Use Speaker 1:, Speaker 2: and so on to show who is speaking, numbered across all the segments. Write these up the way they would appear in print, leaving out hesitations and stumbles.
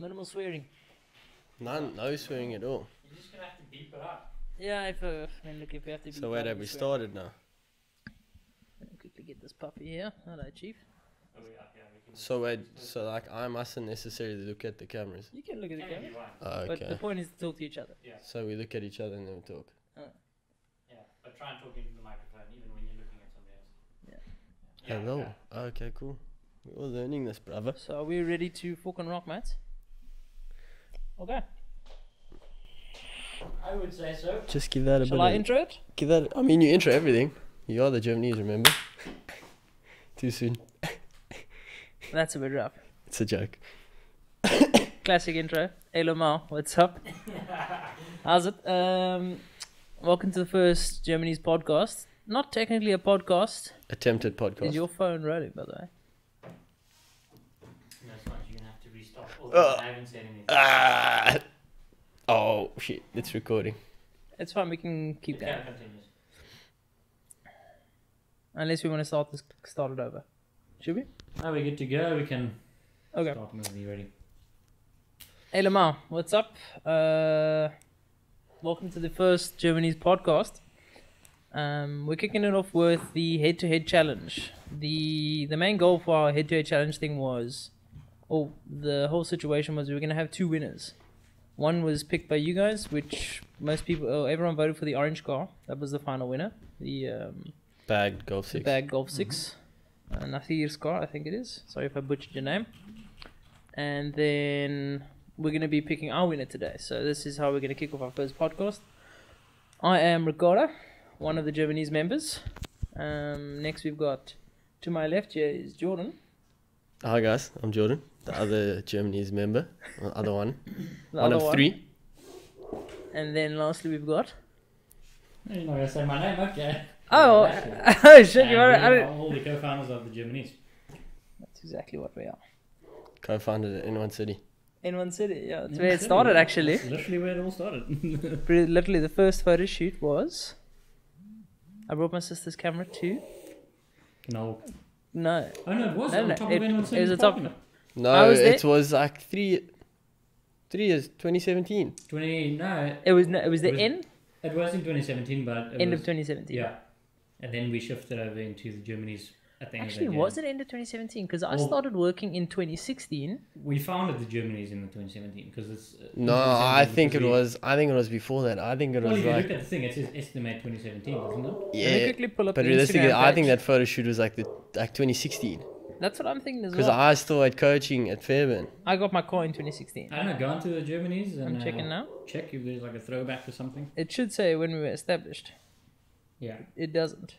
Speaker 1: Minimal swearing.
Speaker 2: No swearing at all.
Speaker 3: You're just gonna have to beep it up.
Speaker 1: Yeah, if look, if we have to be.
Speaker 2: So wait, have we started now?
Speaker 1: Let me quickly get this puppy here. Hello, Chief.
Speaker 3: Oh, yeah, we can
Speaker 2: So wait, so like I mustn't necessarily look at the cameras.
Speaker 1: You can look at the
Speaker 3: Can
Speaker 1: camera,
Speaker 3: you want?
Speaker 2: Oh,
Speaker 1: but the
Speaker 2: okay.
Speaker 1: point is to talk to each other.
Speaker 3: Yeah,
Speaker 2: So we look at each other and then we talk.
Speaker 3: yeah. But try and talk into the microphone even when you're looking at somebody else.
Speaker 1: Yeah.
Speaker 2: Hello.
Speaker 3: Okay.
Speaker 2: Okay, cool. We're all learning this, brother.
Speaker 1: So are we ready to fork and rock, mates? Okay.
Speaker 3: I would say so.
Speaker 2: Just give that a
Speaker 1: Shall
Speaker 2: bit.
Speaker 1: I intro it?
Speaker 2: Give that. I mean, you intro everything. You are the Germanese, remember? Too soon.
Speaker 1: That's a bit rough.
Speaker 2: It's a joke.
Speaker 1: Classic intro. Hey Lamar, what's up? How's it? Welcome to the first Germanese podcast. Not technically a podcast.
Speaker 2: Attempted podcast.
Speaker 1: Is your phone rolling, by the way?
Speaker 3: No, it's not. You're gonna have to restart. Although I haven't said anything.
Speaker 2: Oh shit! It's recording.
Speaker 1: It's fine. We can keep
Speaker 3: It
Speaker 1: going.
Speaker 3: kind of continues.
Speaker 1: Unless we want to start it over. Should we?
Speaker 3: Oh, we're good to go. We can
Speaker 1: Okay.
Speaker 3: start whenever you're ready.
Speaker 1: Hey Lamar, what's up? Welcome to the first Germanese podcast. We're kicking it off with the head-to-head challenge. The main goal for our head-to-head challenge thing was, the whole situation was we were going to have two winners. One was picked by you guys, which everyone voted for the orange car. That was the final winner. The
Speaker 2: Bagged Golf
Speaker 1: the
Speaker 2: 6.
Speaker 1: Bag Golf 6. Nasir's car, I think it is. Sorry if I butchered your name. And then we're going to be picking our winner today. So this is how we're going to kick off our first podcast. I am Ricardo, one of the Germanese members. Next we've got, to my left here is Jordan.
Speaker 2: Hi guys, I'm Jordan, the other Germanese member. The other one.
Speaker 1: The
Speaker 2: One
Speaker 1: other
Speaker 2: of three.
Speaker 1: And then lastly we've got...
Speaker 3: You're not gonna say my name, okay?
Speaker 1: Oh,
Speaker 3: Actually.
Speaker 1: oh shit,
Speaker 3: And
Speaker 1: you
Speaker 3: we
Speaker 1: are...
Speaker 3: are all the co-founders of the Germanese.
Speaker 1: That's exactly what we are.
Speaker 2: Co-founded it in one city.
Speaker 1: In one city, yeah. That's
Speaker 3: Yeah,
Speaker 1: where it
Speaker 3: silly.
Speaker 1: started actually.
Speaker 3: That's literally where it all started.
Speaker 1: Literally the first photo shoot was... I brought my sister's camera too.
Speaker 3: No.
Speaker 1: No.
Speaker 3: Oh no, it was
Speaker 1: No,
Speaker 3: on
Speaker 1: no,
Speaker 3: top
Speaker 1: it-
Speaker 3: of anyone
Speaker 1: it was
Speaker 3: saying
Speaker 1: on top
Speaker 3: parking
Speaker 1: of-
Speaker 3: lot.
Speaker 2: No,
Speaker 1: I was
Speaker 2: it
Speaker 1: there.
Speaker 2: was like 3 years, 2017.
Speaker 3: 20, no,
Speaker 1: It was the
Speaker 3: It was-
Speaker 1: end
Speaker 3: it was in 2017, but it
Speaker 1: of
Speaker 3: was,
Speaker 1: 2017.
Speaker 3: yeah. And then we shifted over into the Germany's at the end
Speaker 1: Actually,
Speaker 3: of that
Speaker 1: was
Speaker 3: year.
Speaker 1: it end of 2017? Because I
Speaker 3: Well-
Speaker 1: started working in 2016.
Speaker 3: We founded the Germany's in the 2017 because it's.
Speaker 2: No,
Speaker 3: 2017
Speaker 2: I think it
Speaker 3: because
Speaker 2: was. I think it was before that. I think it
Speaker 3: Well,
Speaker 2: was
Speaker 3: if you
Speaker 2: like.
Speaker 3: look at the thing, it says estimate 2017, doesn't it?
Speaker 1: Let me
Speaker 2: Yeah,
Speaker 1: quickly pull up
Speaker 2: but
Speaker 1: the
Speaker 2: realistically,
Speaker 1: Instagram
Speaker 2: I think
Speaker 1: page.
Speaker 2: that photo shoot was like 2016
Speaker 1: That's what I'm thinking as
Speaker 2: because
Speaker 1: well.
Speaker 2: I still had coaching at Fairbairn.
Speaker 1: I got my car in 2016.
Speaker 3: I don't know, go onto the Germany's and
Speaker 1: I'm checking now.
Speaker 3: check if there's like a throwback or something.
Speaker 1: It should say when we were established.
Speaker 3: Yeah.
Speaker 1: It doesn't.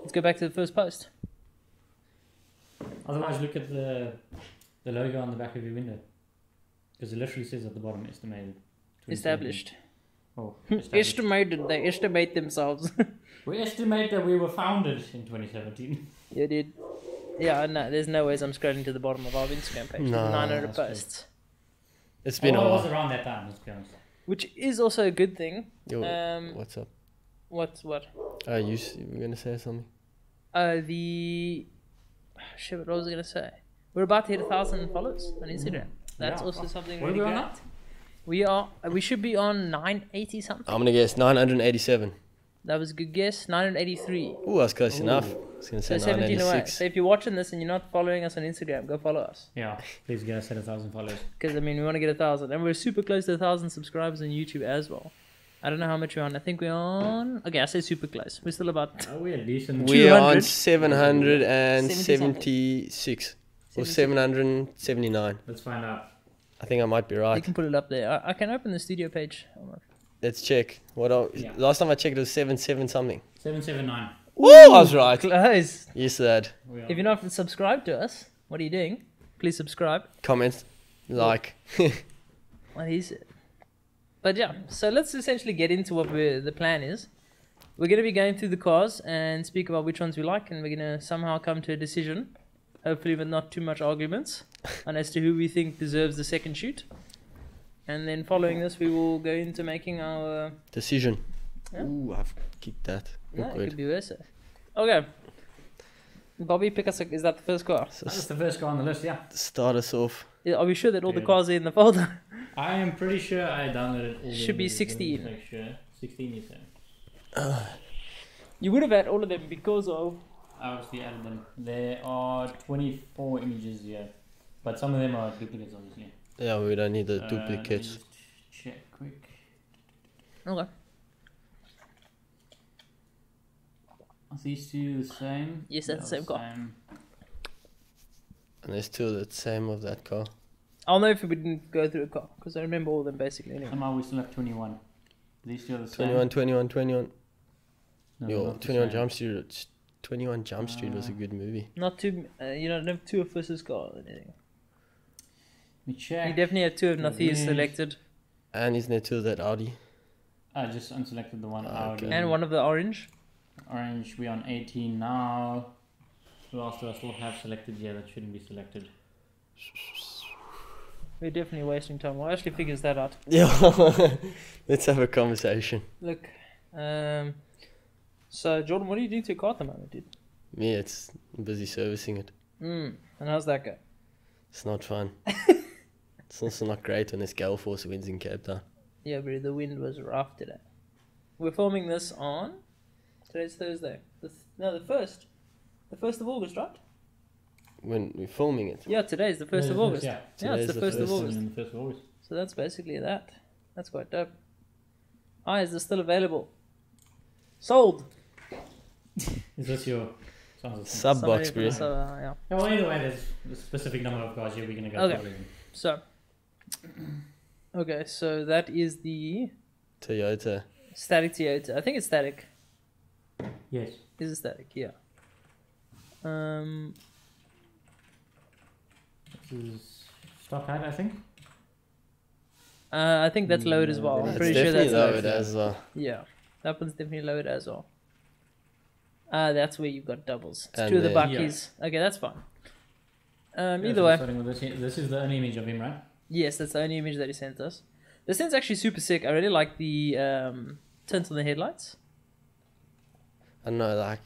Speaker 1: Let's go back to the first post.
Speaker 3: Otherwise, look at the logo on the back of your window because it literally says at the bottom estimated. 2017.
Speaker 1: Established.
Speaker 3: Oh, established.
Speaker 1: Estimated. They estimate themselves.
Speaker 3: We estimate that we were founded in 2017.
Speaker 1: Yeah, dude. Yeah, no, there's no ways I'm scrolling to the bottom of our Instagram page.
Speaker 2: No,
Speaker 1: 900
Speaker 3: that's true.
Speaker 1: posts.
Speaker 2: It's been
Speaker 3: It
Speaker 2: a
Speaker 3: was
Speaker 2: while.
Speaker 3: around that time, let's be honest.
Speaker 1: Which is also a good thing.
Speaker 2: Yo,
Speaker 1: Um,
Speaker 2: what's up?
Speaker 1: what?
Speaker 2: You were gonna say something?
Speaker 1: Shit, what was I going to say? We're about to hit 1,000 followers on Instagram. That's
Speaker 3: Yeah.
Speaker 1: also something
Speaker 3: What are
Speaker 1: really
Speaker 3: we on
Speaker 1: great.
Speaker 3: now?
Speaker 1: We should be on 980 something.
Speaker 2: I'm gonna guess 987.
Speaker 1: That was a good guess. 983.
Speaker 2: Ooh, I was close
Speaker 3: Ooh.
Speaker 2: enough. I was gonna say
Speaker 1: So 17 away.
Speaker 2: 986.
Speaker 1: So if you're watching this and you're not following us on Instagram, go follow us.
Speaker 3: Yeah, please get us at 1,000 followers.
Speaker 1: Because, I mean, we want to get 1,000. And we're super close to 1,000 subscribers on YouTube as well. I don't know how much we're on. I think we're on... Okay, I say super close. We're still about...
Speaker 3: Oh, we're decent.
Speaker 2: We are on
Speaker 1: 200.
Speaker 2: 776 or 779.
Speaker 3: Let's find out.
Speaker 2: I think I might be
Speaker 1: You
Speaker 2: right.
Speaker 1: can put it up there. I can open the studio page.
Speaker 2: Let's check.
Speaker 3: Yeah.
Speaker 2: Last time I checked, it was 77 something.
Speaker 3: 779.
Speaker 2: Woo! I was right.
Speaker 1: Close.
Speaker 2: Yes, Dad.
Speaker 3: We are.
Speaker 1: If you're not subscribed to us, what are you doing? Please subscribe.
Speaker 2: Comments, like.
Speaker 1: What is it? But yeah, so let's essentially get into what the plan is. We're going to be going through the cars and speak about which ones we like, and we're going to somehow come to a decision, hopefully with not too much arguments, on as to who we think deserves the second shoot. And then following this, we will go into making our...
Speaker 2: Decision.
Speaker 1: Yeah.
Speaker 2: Ooh, I've kicked that.
Speaker 1: No, it
Speaker 2: Awkward.
Speaker 1: could be worse. Okay. Bobby, pick us. Is that the first car?
Speaker 2: So
Speaker 3: That's the first car on the list, yeah.
Speaker 2: start us off.
Speaker 1: Are we sure that all the
Speaker 3: Dude.
Speaker 1: cars are in the folder?
Speaker 3: I am pretty sure I downloaded all the
Speaker 1: Should be
Speaker 3: images. Let me
Speaker 1: 16.
Speaker 3: Make sure. 16 you said.
Speaker 1: You would have had all of them because of.
Speaker 3: I obviously added them. There are 24 images here. But some of them are duplicates, obviously.
Speaker 2: Yeah, we don't need the
Speaker 3: Let me
Speaker 2: duplicates.
Speaker 3: just check quick.
Speaker 1: Okay.
Speaker 3: Are these two the same?
Speaker 1: Yes, that's the same car.
Speaker 3: Same.
Speaker 2: And there's still the same of that car.
Speaker 1: I'll know if we didn't go through a car because I remember all of them basically anyway.
Speaker 3: Somehow we still have 21. These two are the same.
Speaker 2: 21.
Speaker 3: No,
Speaker 2: Yo,
Speaker 3: not the
Speaker 2: 21
Speaker 3: same.
Speaker 2: Jump Street. 21 Jump Street was a good movie.
Speaker 1: Not two. You don't have two of Fisher's car or anything.
Speaker 3: Let me check.
Speaker 1: You definitely have two of Nathia's
Speaker 3: Yes.
Speaker 1: selected
Speaker 2: And isn't there two of that Audi?
Speaker 3: I just unselected the one out.
Speaker 2: Okay.
Speaker 1: and one of the orange.
Speaker 3: Orange, we're on 18 now. Who else do I still have selected? Yeah, that shouldn't be selected.
Speaker 1: We're definitely wasting time. Well, Ashley figures that out.
Speaker 2: Yeah. Let's have a conversation.
Speaker 1: Look, so Jordan, what are you doing to your car at the moment, dude?
Speaker 2: Me, it's I'm busy servicing it.
Speaker 1: And how's that go?
Speaker 2: It's not fun. It's also not great when there's gale force winds in Cape Town.
Speaker 1: Yeah, bro, the wind was rough today. We're filming this on today's Thursday. The 1st of August, right?
Speaker 2: When we're filming it.
Speaker 1: Yeah, today's the 1st of August.
Speaker 3: Yeah,
Speaker 1: Yeah, it's the 1st of August.
Speaker 3: on the 1st of August.
Speaker 1: So that's basically that. That's quite dope. Is this still available? Sold.
Speaker 3: Is this your sounds
Speaker 2: Sub box,
Speaker 1: Somebody-
Speaker 2: bro.
Speaker 1: So, yeah.
Speaker 3: Yeah, well, either way, there's a specific number of cars here we're going to go
Speaker 1: Okay.
Speaker 3: through.
Speaker 1: So, okay, so that is the
Speaker 2: Toyota.
Speaker 1: static Toyota. I think it's static.
Speaker 3: Yes.
Speaker 1: Is it static? Yeah.
Speaker 3: This is stock height, I think.
Speaker 1: I think that's lowered as well. I'm
Speaker 2: It's
Speaker 1: pretty sure
Speaker 2: definitely
Speaker 1: that's
Speaker 2: lowered as well.
Speaker 1: Yeah, that one's definitely lowered as well. That's where you've got doubles. It's
Speaker 2: And
Speaker 1: two of the
Speaker 2: then-
Speaker 1: buckies. Okay, that's fine.
Speaker 3: Yeah,
Speaker 1: Either
Speaker 3: so
Speaker 1: way,
Speaker 3: starting with this, here. This is the only image of him, right?
Speaker 1: yes, that's the only image that he sent us. This thing's actually super sick. I really like the tint on the headlights.
Speaker 2: I don't know, like,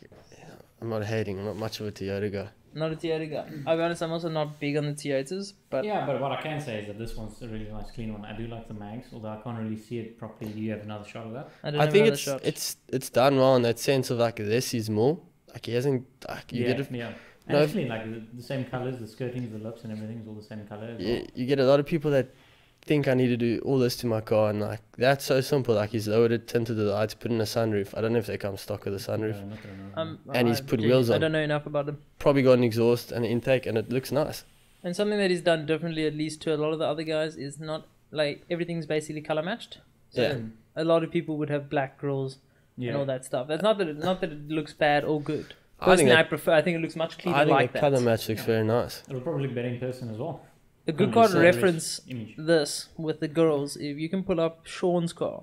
Speaker 2: I'm not hating. I'm not much of a Toyota guy.
Speaker 1: Not a Toyota guy. I'll be honest, I'm also not big on the Toyotas, but
Speaker 3: Yeah, but what I can say is that this one's a really nice, clean one. I do like the mags, although I can't really see it properly. Do you have another shot of that?
Speaker 1: I don't
Speaker 2: I
Speaker 1: have
Speaker 2: think
Speaker 1: another shot.
Speaker 2: it's done well in that sense of like this is more. Like he hasn't like you get
Speaker 3: Yeah. And
Speaker 2: No,
Speaker 3: actually, like the same colors, the skirtings, the lips, and everything is all the same color. As well.
Speaker 2: you get a lot of people that think I need to do all this to my car and like that's so simple. Like he's lowered it, tinted the lights, put in a sunroof. I don't know if they come stock with a sunroof.
Speaker 3: Not that I know.
Speaker 2: And he's put wheels
Speaker 1: I
Speaker 2: on.
Speaker 1: don't know enough about them.
Speaker 2: Probably got an exhaust and an intake and it looks nice.
Speaker 1: And something that he's done differently, at least to a lot of the other guys, is not like everything's basically color matched. So
Speaker 2: Yeah.
Speaker 1: a lot of people would have black grills
Speaker 3: Yeah.
Speaker 1: and all that stuff. That's not that it looks bad or good.
Speaker 2: I think
Speaker 1: Personally, I think it looks much cleaner
Speaker 2: I think
Speaker 1: like
Speaker 2: the
Speaker 1: that.
Speaker 2: colour match looks
Speaker 3: Yeah.
Speaker 2: very nice.
Speaker 3: It'll probably look better in person as well.
Speaker 1: A good
Speaker 2: 100%
Speaker 1: car to reference
Speaker 3: Image.
Speaker 1: this with the girls, if you can pull up Sean's car,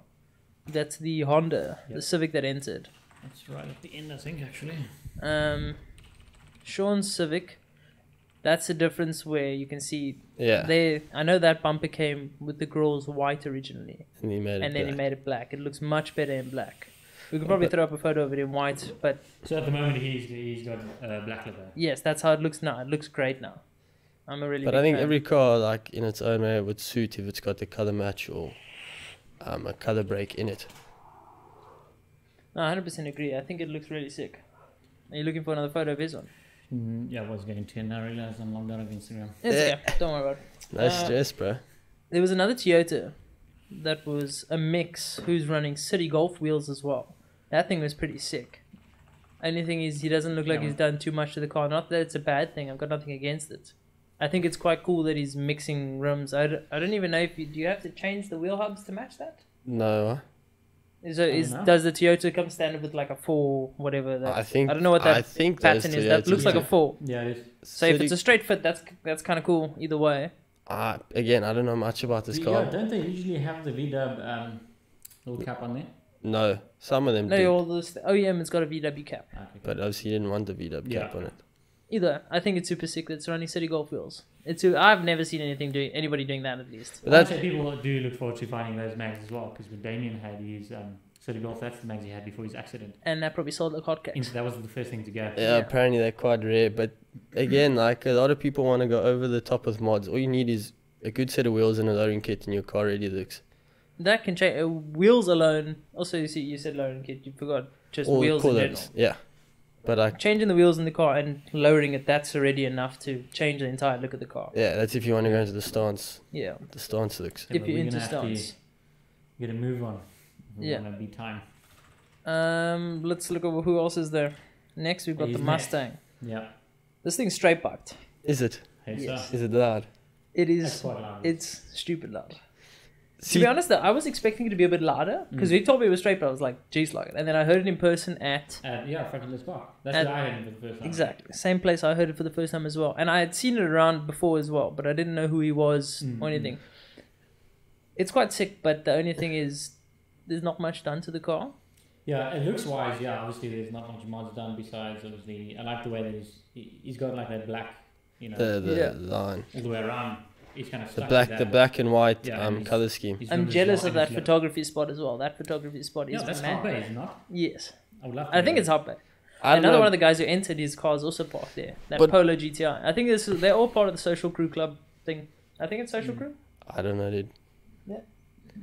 Speaker 1: that's the Honda, the
Speaker 3: Yep.
Speaker 1: Civic that entered.
Speaker 3: That's right at the end, I think, actually.
Speaker 1: Sean's Civic, that's the difference where you can see
Speaker 2: Yeah.
Speaker 1: I know that bumper came with the grills white originally,
Speaker 2: And he made it
Speaker 1: and then he
Speaker 2: black.
Speaker 1: made it black. It looks much better in black. We could probably throw up a photo of it in white, but
Speaker 3: So at the moment, he's got black leather.
Speaker 1: yes, that's how it looks now. It looks great now. I'm a really
Speaker 2: But
Speaker 1: big
Speaker 2: I think
Speaker 1: fan.
Speaker 2: every car, like in its own way, would suit if it's got the color match or a color break in it.
Speaker 1: No, 100% agree. I think it looks really sick. Are you looking for another photo of his one?
Speaker 3: Yeah, I was getting to it, and I realized I'm logged out of Instagram.
Speaker 1: It's
Speaker 2: Yeah.
Speaker 1: okay. Don't worry about it.
Speaker 2: No stress, bro.
Speaker 1: There was another Toyota that was a mix who's running City Golf wheels as well. That thing was pretty sick. Only thing is, he doesn't look like
Speaker 3: Yeah.
Speaker 1: he's done too much to the car. Not that it's a bad thing. I've got nothing against it. I think it's quite cool that he's mixing rims. I don't even know if do you have to change the wheel hubs to match that?
Speaker 2: No,
Speaker 3: know.
Speaker 1: Does the Toyota come standard with like a 4 whatever? That,
Speaker 2: I think
Speaker 1: I don't know what
Speaker 2: I
Speaker 1: that
Speaker 2: think those
Speaker 1: pattern is. That
Speaker 2: Toyotas
Speaker 1: looks like a
Speaker 2: do.
Speaker 1: 4.
Speaker 3: Yeah, it is.
Speaker 1: So if
Speaker 2: City-
Speaker 1: it's a straight fit, that's kind of cool either way.
Speaker 2: again, I don't know much about this
Speaker 3: Yeah,
Speaker 2: car.
Speaker 3: don't they usually have the VW little cap on there?
Speaker 2: No, some of them
Speaker 1: No,
Speaker 2: do,
Speaker 1: all this OEM has got a VW cap.
Speaker 3: Okay.
Speaker 2: but obviously you didn't want the VW cap
Speaker 3: Yeah.
Speaker 2: on it.
Speaker 1: Either, I think it's super sick that it's running City Golf wheels. I've never seen anybody doing that at least.
Speaker 2: But
Speaker 3: I'd
Speaker 2: that's
Speaker 3: say people do look forward to finding those mags as well, because when Damien had his So the Golf, that's the mags he had before his accident.
Speaker 1: And that probably sold like hotcakes.
Speaker 3: That was the first thing to go.
Speaker 2: Yeah, apparently they're quite rare. But again, like a lot of people want to go over the top with mods. All you need is a good set of wheels and a lowering kit, and your car already looks.
Speaker 1: That can change. Wheels alone. Also, you said lowering kit. You forgot just
Speaker 2: All
Speaker 1: wheels in general.
Speaker 2: Yeah, but like
Speaker 1: Changing the wheels in the car and lowering it, that's already enough to change the entire look of the car.
Speaker 2: yeah, that's if you want to go into the stance.
Speaker 1: Yeah.
Speaker 2: The stance looks.
Speaker 1: If
Speaker 3: but
Speaker 1: you're
Speaker 3: we're
Speaker 1: into
Speaker 3: gonna have to
Speaker 1: stance.
Speaker 3: get a move on.
Speaker 1: Yeah.
Speaker 3: Wanna be time.
Speaker 1: Let's look over who else is there. Next, we've got
Speaker 3: He's
Speaker 1: the
Speaker 3: next.
Speaker 1: Mustang.
Speaker 3: Yeah.
Speaker 1: This thing's straight piped.
Speaker 2: Is it?
Speaker 3: Hey,
Speaker 1: Yes.
Speaker 3: so.
Speaker 2: Is it loud?
Speaker 1: It
Speaker 3: That's
Speaker 1: is.
Speaker 3: quite loud.
Speaker 1: It's stupid loud.
Speaker 2: See,
Speaker 1: To be honest, though, I was expecting it to be a bit louder because he told me it was straight, but I was like, "Geez, like it." And then I heard it in person at
Speaker 3: Yeah, fucking let's go. That's
Speaker 1: At-
Speaker 3: where I heard him for the first time.
Speaker 1: exactly same place I heard it for the first time as well, and I had seen it around before as well, but I didn't know who he was or anything. It's quite sick, but the only thing is, there's not much done to the car.
Speaker 3: Yeah, it looks wise. Yeah, obviously there's not much mods done besides obviously. I like the way that he's got like that black, you know,
Speaker 2: the
Speaker 1: Yeah.
Speaker 2: line,
Speaker 3: all the way around. He's kind of
Speaker 2: the
Speaker 3: stuck
Speaker 2: black,
Speaker 3: with
Speaker 2: the
Speaker 3: that.
Speaker 2: black and white
Speaker 3: Yeah, and he's-
Speaker 2: color scheme.
Speaker 3: His
Speaker 1: I'm
Speaker 3: rims
Speaker 1: jealous
Speaker 3: long
Speaker 1: of
Speaker 3: and
Speaker 1: that
Speaker 3: his look.
Speaker 1: photography spot as well. That photography spot
Speaker 3: Yeah,
Speaker 1: is
Speaker 3: that's
Speaker 1: mad.
Speaker 3: Hot Bay, is it not?
Speaker 1: Yes,
Speaker 3: I would love to
Speaker 1: I think
Speaker 3: go
Speaker 1: it's Hot Bay.
Speaker 2: I don't
Speaker 1: Another
Speaker 2: know.
Speaker 1: one of the guys who entered his car is also parked there. That
Speaker 2: But-
Speaker 1: Polo GTI. I think they're all part of the Social Crew Club thing. I think it's Social Crew.
Speaker 2: I don't know, dude.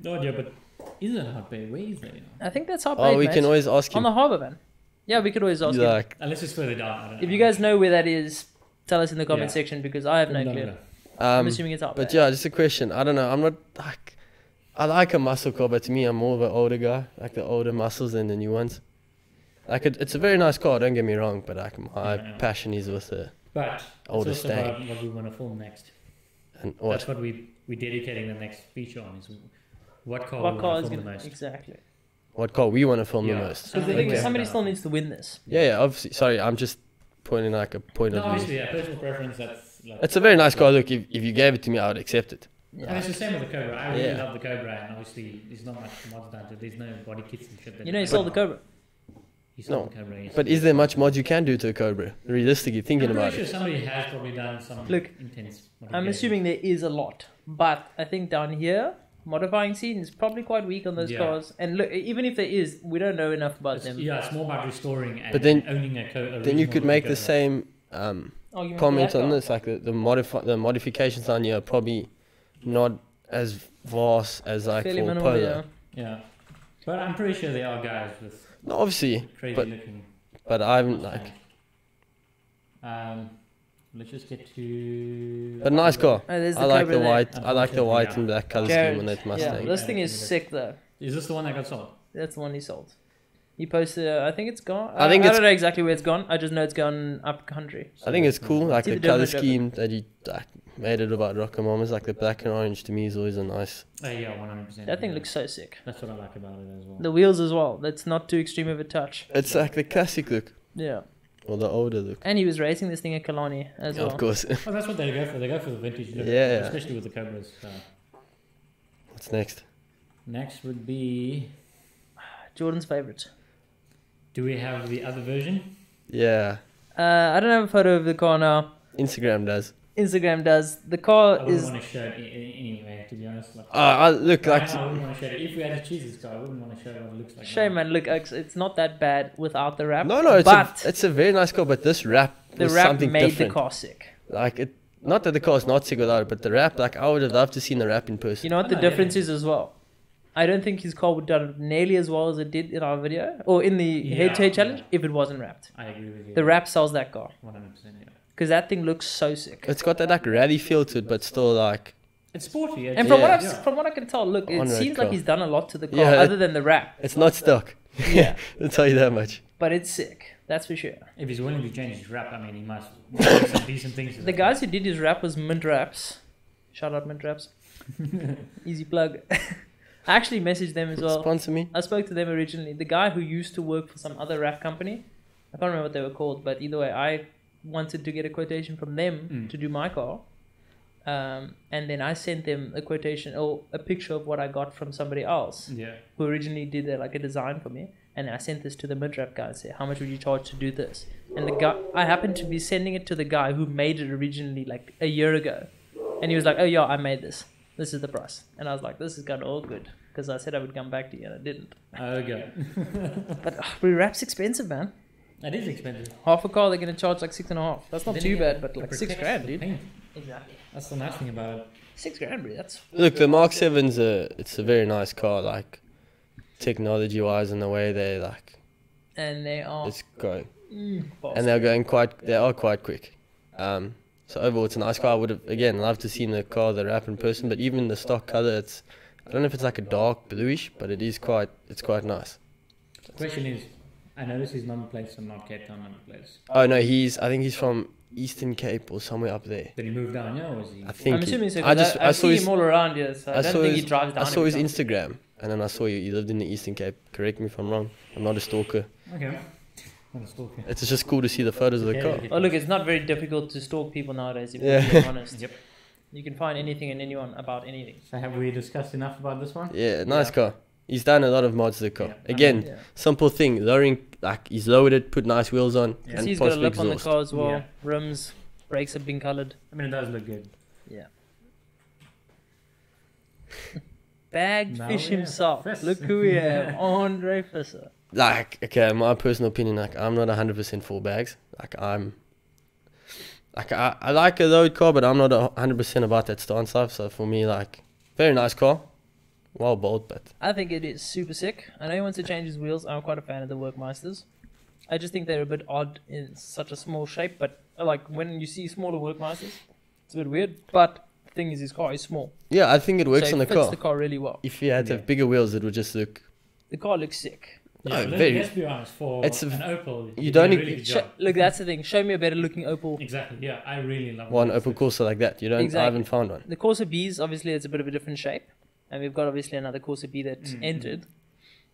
Speaker 3: No idea, but is it Hot Bay? Where is that? You know?
Speaker 1: I think that's Hot Bay.
Speaker 2: Oh, we
Speaker 1: mate.
Speaker 2: can always ask
Speaker 1: on
Speaker 2: him.
Speaker 1: the harbour, man. Yeah, we could always ask him.
Speaker 2: Like,
Speaker 3: Unless it's further down. I don't know.
Speaker 1: If you guys know where that is, tell us in the comment
Speaker 3: Yeah.
Speaker 1: section because I have no
Speaker 3: Couldn't
Speaker 1: clue.
Speaker 3: know.
Speaker 1: I'm assuming it's Hot Bay.
Speaker 2: but yeah, just a question. I don't know. I'm not like. I like a muscle car, but to me, I'm more of an older guy. Like the older muscles than the new ones. Like it's a very nice car. Don't get me wrong, but like my
Speaker 3: Yeah.
Speaker 2: passion is with the
Speaker 3: But
Speaker 2: older
Speaker 3: it's also
Speaker 2: Stang.
Speaker 3: about what we want to film next.
Speaker 2: And what?
Speaker 3: That's what we're dedicating the next feature on. Is what car
Speaker 1: What
Speaker 3: we
Speaker 1: car
Speaker 3: want
Speaker 1: is
Speaker 3: to film
Speaker 1: going
Speaker 3: the
Speaker 1: to...
Speaker 3: most.
Speaker 1: Exactly.
Speaker 2: What car we want to film
Speaker 3: Yeah.
Speaker 2: the most?
Speaker 1: Because the thing is,
Speaker 3: Okay.
Speaker 1: somebody still needs to win this.
Speaker 2: Yeah, obviously. Sorry, I'm just pointing like a point
Speaker 3: No,
Speaker 2: of view.
Speaker 3: obviously, yeah, personal preference. That's like.
Speaker 2: It's a very nice car. Look, if you gave it to me, I would accept it.
Speaker 3: And it's the same with the Cobra. I really
Speaker 2: Yeah.
Speaker 3: love the Cobra, and obviously, there's not much mods done to it. There's no body kits and shit.
Speaker 1: You know, you sold the Cobra.
Speaker 3: He sold
Speaker 2: No,
Speaker 3: the Cobra, yes.
Speaker 2: But is there much mods you can do to a Cobra? Realistically, thinking
Speaker 3: I'm
Speaker 2: about
Speaker 3: pretty
Speaker 2: it.
Speaker 3: sure somebody has probably done some
Speaker 1: Look,
Speaker 3: intense.
Speaker 1: I'm
Speaker 3: modifications.
Speaker 1: assuming there is a lot. But I think down here, modifying scene is probably quite weak on those
Speaker 3: Yeah.
Speaker 1: cars. And look, even if there is, we don't know enough about
Speaker 3: It's,
Speaker 1: them.
Speaker 3: yeah, it's more about restoring and
Speaker 2: But then-
Speaker 3: owning a
Speaker 2: Then you could make the same
Speaker 1: Argument for
Speaker 2: comment
Speaker 1: that
Speaker 2: on
Speaker 1: car.
Speaker 2: this. Like the modifications on here are probably not as vast as like
Speaker 1: Fairly
Speaker 2: for
Speaker 1: minimal,
Speaker 2: Polo.
Speaker 1: yeah.
Speaker 3: Yeah, but I'm pretty sure there are guys with
Speaker 2: No, obviously,
Speaker 3: crazy
Speaker 2: but
Speaker 3: looking.
Speaker 2: but I'm like,
Speaker 3: Let's just get to.
Speaker 2: but nice car.
Speaker 1: Oh, there's the
Speaker 2: I like
Speaker 1: Cobra
Speaker 2: the
Speaker 1: there.
Speaker 2: white. I like the white
Speaker 3: Yeah.
Speaker 2: and black color
Speaker 1: Jared,
Speaker 2: scheme on that
Speaker 1: Yeah,
Speaker 2: Mustang.
Speaker 1: this thing is sick though.
Speaker 3: Is this the one that got sold?
Speaker 1: That's the one he sold. He posted. I think it's gone.
Speaker 2: I think
Speaker 1: I
Speaker 2: it's-
Speaker 1: don't know exactly where it's gone. I just know it's gone up country.
Speaker 2: I think it's cool. Like
Speaker 1: It's
Speaker 2: the
Speaker 1: either
Speaker 2: color
Speaker 1: German or
Speaker 2: scheme that you like, made it about Rockamama's. Like the black and orange to me is always a nice.
Speaker 3: Yeah, 100%.
Speaker 1: That thing
Speaker 3: yeah.
Speaker 1: looks so sick.
Speaker 3: That's what I like about it as well.
Speaker 1: The wheels as well. That's not too extreme of a touch.
Speaker 2: It's like the classic look
Speaker 1: Yeah.
Speaker 2: or the older look.
Speaker 1: And he was racing this thing at Kalani as well.
Speaker 2: Of course.
Speaker 3: Oh, that's what they go for. They go for the vintage look,
Speaker 2: Yeah.
Speaker 3: especially with the Cobras.
Speaker 2: What's next?
Speaker 3: Next would be.
Speaker 1: Jordan's favorite.
Speaker 3: Do we have the other version?
Speaker 2: Yeah,
Speaker 1: I don't have a photo of the car now.
Speaker 2: Instagram does.
Speaker 1: Instagram does. The
Speaker 3: I
Speaker 1: car
Speaker 3: wouldn't
Speaker 1: is.
Speaker 3: want to show it anyway, to be honest. Like,
Speaker 2: I look like.
Speaker 3: I wouldn't want to show it. If we had to choose this car, I wouldn't want to show it what it looks like.
Speaker 1: Shame,
Speaker 3: now.
Speaker 1: man. Look, it's not that bad without the wrap.
Speaker 2: No, it's
Speaker 1: but
Speaker 2: it's a very nice car, but this wrap
Speaker 1: the
Speaker 2: was
Speaker 1: wrap
Speaker 2: something
Speaker 1: made
Speaker 2: different.
Speaker 1: the car sick.
Speaker 2: Like it, not that the car is not sick without it, but the wrap. Like I would have loved to seen the wrap in person.
Speaker 1: You know what the
Speaker 3: Oh,
Speaker 1: difference
Speaker 3: yeah.
Speaker 1: is as well? I don't think his car would have done nearly as well as it did in our video or in the
Speaker 3: Yeah,
Speaker 1: head-to-head challenge
Speaker 3: yeah.
Speaker 1: if it wasn't wrapped.
Speaker 3: I agree with you.
Speaker 1: The wrap sells that car
Speaker 3: 100%. Yeah.
Speaker 1: because that thing looks so sick.
Speaker 2: It's got that like rally feel to it, but still like
Speaker 3: It's sporty.
Speaker 1: And from what
Speaker 2: Yeah.
Speaker 1: from what I can tell, look, it
Speaker 2: On that
Speaker 1: seems like
Speaker 2: car.
Speaker 1: he's done a lot to the car
Speaker 2: Yeah,
Speaker 1: other than the wrap.
Speaker 2: it's not stuck.
Speaker 1: Yeah,
Speaker 2: I'll tell you that much.
Speaker 1: but it's sick. That's for sure.
Speaker 3: If he's willing to change his rap, I mean, he must do some decent things. to
Speaker 1: The
Speaker 3: that
Speaker 1: guys who did his wrap was Mint Wraps. Shout out Mint Wraps. Easy plug. I actually messaged them as well.
Speaker 2: Sponsor me.
Speaker 1: I spoke to them originally. The guy who used to work for some other wrap company, I can't remember what they were called, but either way, I wanted to get a quotation from them to do my car. And then I sent them a quotation or a picture of what I got from somebody else
Speaker 3: Yeah.
Speaker 1: who originally did like a design for me. And then I sent this to the mid-wrap guy and said, how much would you charge to do this? And the guy, I happened to be sending it to the guy who made it originally like a year ago. And he was like, oh yeah, I made this. This is the price. And I was like, this is kind of all good. because I said I would come back to you and I didn't.
Speaker 3: Okay.
Speaker 1: But wrap's expensive, man.
Speaker 3: It is expensive.
Speaker 1: Half a car they're gonna charge like 6.5. That's not
Speaker 3: Then
Speaker 1: too
Speaker 3: you
Speaker 1: bad,
Speaker 3: get
Speaker 1: but
Speaker 3: the
Speaker 1: like
Speaker 3: protection
Speaker 1: $6,000,
Speaker 3: for
Speaker 1: dude.
Speaker 3: paint.
Speaker 1: Exactly.
Speaker 3: That's the nice thing about it.
Speaker 1: $6,000, bro. That's
Speaker 2: Look, the Mark 7's it's a very nice car, like technology wise and the way they like
Speaker 1: and they are
Speaker 2: it's going.
Speaker 1: fast.
Speaker 2: And they are quite quick. So overall it's a nice car. I would have again loved to see the wrap in person, but even the stock color, I don't know if it's like a dark bluish, but it's quite nice.
Speaker 3: The question is, I noticed his number plates are not Cape Town number plates.
Speaker 2: Oh no, I think he's from Eastern Cape or somewhere up there.
Speaker 3: Did he move down, yeah, or was he?
Speaker 2: I think
Speaker 1: I'm assuming so.
Speaker 2: I
Speaker 1: 'Cause I
Speaker 2: saw
Speaker 1: see
Speaker 2: his
Speaker 1: him all around here, so I don't think he drives down.
Speaker 2: I saw his
Speaker 1: every time.
Speaker 2: Instagram, and then I saw he lived in the Eastern Cape. Correct me if I'm wrong. I'm not a stalker.
Speaker 3: Okay. Not a stalker.
Speaker 2: It's just cool to see the photos of the car.
Speaker 1: Oh look, it's not very difficult to stalk people nowadays. If
Speaker 2: Yeah.
Speaker 1: we're being honest.
Speaker 3: Yep.
Speaker 1: You can find anything and anyone about anything.
Speaker 3: So have we discussed enough about this one?
Speaker 2: Yeah, nice
Speaker 1: Yeah.
Speaker 2: car. He's done a lot of mods to the car.
Speaker 3: Yeah.
Speaker 2: Again,
Speaker 1: Yeah.
Speaker 2: simple thing, lowering, like he's lowered it, put nice wheels on,
Speaker 3: Yeah.
Speaker 2: and
Speaker 1: He's got a
Speaker 2: possibly
Speaker 1: lip on the
Speaker 2: exhaust.
Speaker 1: car as well.
Speaker 3: Yeah.
Speaker 1: Rims, brakes have been coloured.
Speaker 3: I mean, it does look good.
Speaker 1: Yeah. Bagged
Speaker 3: Now
Speaker 1: fish
Speaker 3: we have
Speaker 1: himself.
Speaker 3: Fiss.
Speaker 1: Look who we have, Andre Fisser.
Speaker 2: Like, okay, my personal opinion, like I'm not 100% for bags. Like I like a load car, but I'm not 100% about that stance stuff. So for me, like, very nice car, well built, but
Speaker 1: I think it is super sick. I know he wants to change his wheels. I'm quite a fan of the Workmeisters. I just think they're a bit odd in such a small shape, but like when you see smaller Workmeisters, it's a bit weird. But the thing is, his car is small.
Speaker 2: yeah, I think it works
Speaker 1: so
Speaker 2: on
Speaker 1: it
Speaker 2: the
Speaker 1: fits
Speaker 2: car.
Speaker 1: the car really well.
Speaker 2: If you had to
Speaker 3: Yeah.
Speaker 2: have bigger wheels, it would just look.
Speaker 1: The car looks sick.
Speaker 3: Yeah,
Speaker 2: Oh,
Speaker 3: but
Speaker 2: very-
Speaker 3: let's be honest, for
Speaker 2: It's
Speaker 3: an Opel,
Speaker 2: you
Speaker 3: did
Speaker 2: don't
Speaker 3: a
Speaker 2: need-
Speaker 3: really good
Speaker 1: Sh-
Speaker 3: job.
Speaker 1: look, that's the thing. Show me a better looking Opel.
Speaker 3: Exactly, yeah, I really love
Speaker 2: One
Speaker 3: that.
Speaker 2: Opel Corsa like that. You don't.
Speaker 1: Exactly.
Speaker 2: I haven't found one.
Speaker 1: The Corsa Bs, obviously, it's a bit of a different shape. And we've got obviously another Corsa B that
Speaker 3: Mm.
Speaker 1: entered,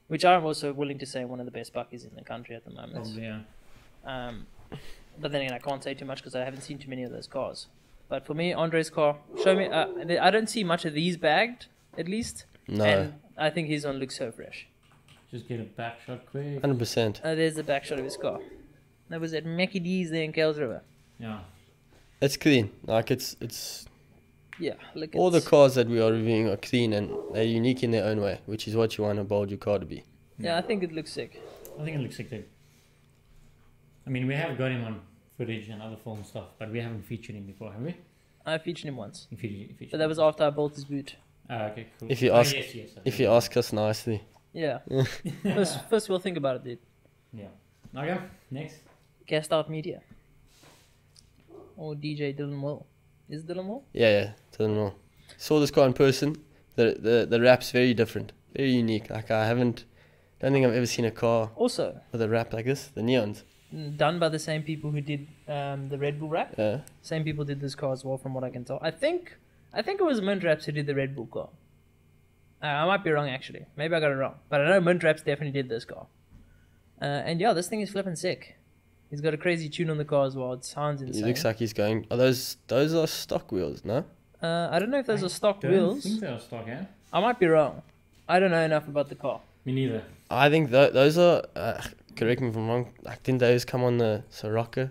Speaker 1: which I'm also willing to say one of the best buckies in the country at the moment.
Speaker 3: Probably, yeah.
Speaker 1: But then again, I can't say too much because I haven't seen too many of those cars. But for me, Andre's car, show me. I don't see much of these bagged, at least.
Speaker 2: No,
Speaker 1: And I think his one looks so fresh.
Speaker 3: Just get a back shot quick.
Speaker 2: 100%.
Speaker 1: There's the back shot of his car. That was at Mackie D's there in Kales River.
Speaker 3: Yeah.
Speaker 2: It's clean. Like it's
Speaker 1: Yeah, look.
Speaker 2: all the
Speaker 1: it's-
Speaker 2: cars that we are reviewing are clean and they're unique in their own way, which is what you want to build your car to be.
Speaker 1: Yeah, I think it looks sick.
Speaker 3: I think it looks sick too. I mean, we have got him on footage and other film stuff, but we haven't featured him before, have we?
Speaker 1: I featured him once,
Speaker 3: You featured
Speaker 1: but that was after I built his boot.
Speaker 3: okay, cool.
Speaker 2: If you
Speaker 3: Oh,
Speaker 2: ask-
Speaker 3: yes, yes, I
Speaker 2: If
Speaker 3: think.
Speaker 2: you ask us nicely.
Speaker 1: Yeah. First we'll think about it, dude.
Speaker 3: Yeah. Okay, next.
Speaker 1: Cast Out Media. Or DJ Dylan Will. Is it Dylan Will?
Speaker 2: Yeah, don't know. Saw this car in person. The wrap's very different, very unique. Like don't think I've ever seen a car
Speaker 1: Also,
Speaker 2: with a wrap like this. The neons.
Speaker 1: done by the same people who did the Red Bull wrap.
Speaker 2: Yeah.
Speaker 1: Same people did this car as well, from what I can tell. I think it was Mint Wraps who did the Red Bull car. I might be wrong actually. Maybe I got it wrong. But I know Mint Wraps definitely did this car. And yeah, this thing is flipping sick. He's got a crazy tune on the car as well. It sounds
Speaker 2: He
Speaker 1: insane.
Speaker 2: looks like he's going. Are those are stock wheels? No.
Speaker 1: I don't know if those are stock
Speaker 3: Don't
Speaker 1: wheels.
Speaker 3: think they are stock, yeah?
Speaker 1: I might be wrong. I don't know enough about the car.
Speaker 3: Me neither.
Speaker 2: I think those are. Correct me if I'm wrong. Like, didn't those come on the Scirocco?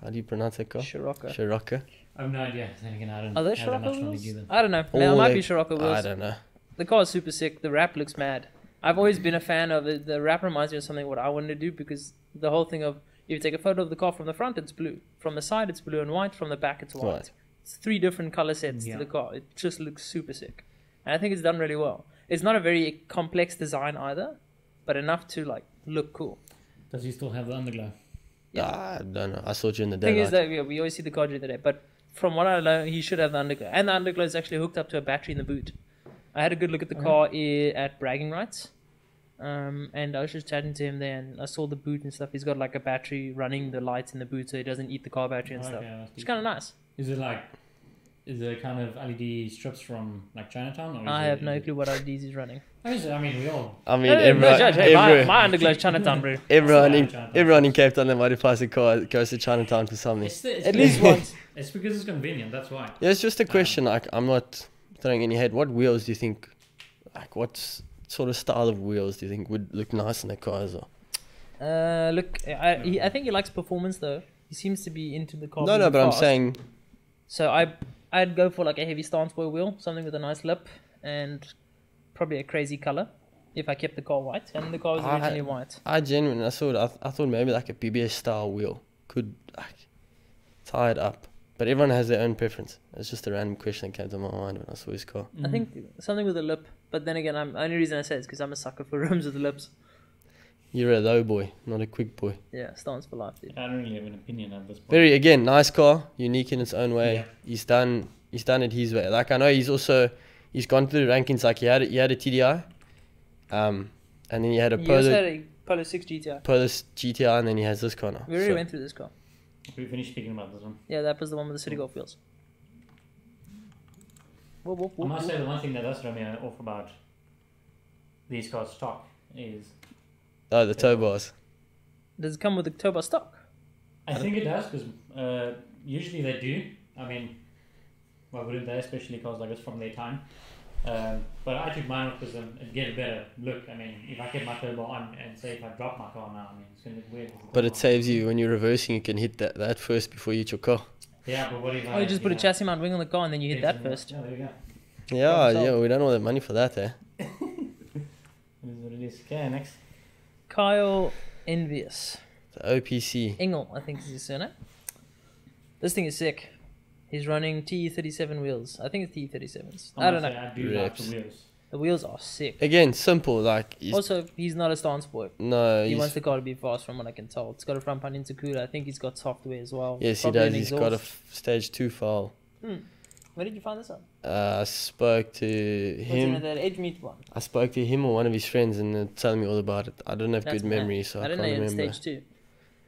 Speaker 2: How do you pronounce that car?
Speaker 1: Scirocco.
Speaker 2: Scirocco.
Speaker 3: I have no idea. Then again, I don't
Speaker 1: Are they
Speaker 3: have that
Speaker 1: Scirocco
Speaker 3: much knowledge
Speaker 1: wheels?
Speaker 3: either.
Speaker 1: I don't know.
Speaker 2: Or
Speaker 1: It might
Speaker 2: they-
Speaker 1: be Scirocco
Speaker 2: I
Speaker 1: wheels.
Speaker 2: don't know.
Speaker 1: The car is super sick. The wrap looks mad. I've always been a fan of it. The wrap reminds me of something what I wanted to do, because the whole thing of, if you take a photo of the car from the front, it's blue. From the side, it's blue and white. From the back, it's white.
Speaker 2: Right.
Speaker 1: It's 3 different color sets
Speaker 3: Yeah.
Speaker 1: to the car. It just looks super sick. And I think it's done really well. It's not a very complex design either, but enough to like look cool.
Speaker 3: Does he still have the underglow?
Speaker 1: Yeah.
Speaker 2: I don't know. I saw you in the
Speaker 1: The thing is
Speaker 2: daylight.
Speaker 1: that we always see the car during the day, but from what I know, he should have the underglow. And the underglow is actually hooked up to a battery in the boot. I had a good look at the car at Bragging Rights. And I was just chatting to him there, and I saw the boot and stuff. He's got like a battery running the lights in the boot, so he doesn't eat the car battery and stuff.
Speaker 3: that's
Speaker 1: It's kind of nice.
Speaker 3: Is it kind of LED strips from like Chinatown? Or
Speaker 1: I have no clue what LEDs he's running.
Speaker 3: I mean, we all.
Speaker 2: I mean,
Speaker 1: No
Speaker 2: everyone,
Speaker 1: judge. Hey, my underglow is Chinatown, bro.
Speaker 2: everyone,
Speaker 3: That's
Speaker 2: in,
Speaker 3: not Chinatown.
Speaker 2: everyone in Cape Town that modifies a car goes to Chinatown for something.
Speaker 1: At least once.
Speaker 3: It's because it's convenient. That's why.
Speaker 2: Yeah, it's just a question. Like, I'm not throwing any head. What wheels do you think? Like, what sort of style of wheels do you think would look nice in a car as well?
Speaker 1: Look, I think he likes performance though. He seems to be into the car.
Speaker 2: No,
Speaker 1: being
Speaker 2: but I'm
Speaker 1: fast.
Speaker 2: saying
Speaker 1: So I'd go for like a heavy stance boy wheel, something with a nice lip, and probably a crazy color if I kept the car white, and the car was originally white.
Speaker 2: I genuinely, I thought maybe like a BBS style wheel could like tie it up. But everyone has their own preference. It's just a random question that came to my mind when I saw his car.
Speaker 1: I think something with a lip, but then again, only reason I say it is because I'm a sucker for rims with lips.
Speaker 2: You're a low boy, not a quick boy.
Speaker 1: Yeah, stance for life, dude.
Speaker 3: I don't really have an opinion at this point.
Speaker 2: Very, again, nice car, unique in its own way.
Speaker 3: Yeah.
Speaker 2: He's done it his way. Like, I know he's gone through the rankings. Like, he had a TDI, and then he had a
Speaker 1: You also had a Polo 6 GTI.
Speaker 2: Polo GTI, and then he has this car now.
Speaker 1: We already went through this car.
Speaker 3: We finished speaking about this one.
Speaker 1: Yeah, that was the one with the City Golf wheels. Whoop, whoop,
Speaker 3: I
Speaker 1: whoop,
Speaker 3: must
Speaker 1: whoop.
Speaker 3: say the one thing that does throw me off about these cars stock is
Speaker 2: Oh, the tow bars.
Speaker 1: Does it come with the tow bar stock?
Speaker 3: I think it does because usually they do. I mean, why wouldn't they? Especially cars like this from their time. But I took mine off because it'd get a better look. I mean, if I kept my turbo on and say if I drop my car now, I mean, it's going to look weird.
Speaker 2: But it saves you when you're reversing. You can hit that first before you hit your car.
Speaker 3: Yeah, but what if
Speaker 1: Or you just put a chassis mount wing on the car and then you hit that first.
Speaker 3: Yeah, there you go.
Speaker 2: Yeah, we don't want the money for that, eh?
Speaker 3: It is what it is. Okay, next.
Speaker 1: Kyle Envious.
Speaker 2: The OPC.
Speaker 1: Engel, I think is his surname. This thing is sick. He's running T37 wheels. I think it's T37s. I don't know.
Speaker 3: I do like the wheels.
Speaker 1: The wheels are sick.
Speaker 2: Again, simple. Like,
Speaker 1: Also, he's not a stance boy.
Speaker 2: no,
Speaker 1: He wants the car to be fast from what I can tell. It's got a front panel intercooler. I think he's got software as well.
Speaker 2: yes, he
Speaker 1: Probably
Speaker 2: does.
Speaker 1: an
Speaker 2: He's got a
Speaker 1: exhaust.
Speaker 2: stage 2 file.
Speaker 1: Where did you find this up?
Speaker 2: I spoke to
Speaker 1: What's in
Speaker 2: him.
Speaker 1: it, that Edge Meet one?
Speaker 2: I spoke to him or one of his friends, and they're telling me all about it. I don't have
Speaker 1: That's
Speaker 2: good
Speaker 1: mad.
Speaker 2: memory, so I
Speaker 1: I don't
Speaker 2: can't
Speaker 1: know in
Speaker 2: remember.
Speaker 1: stage 2.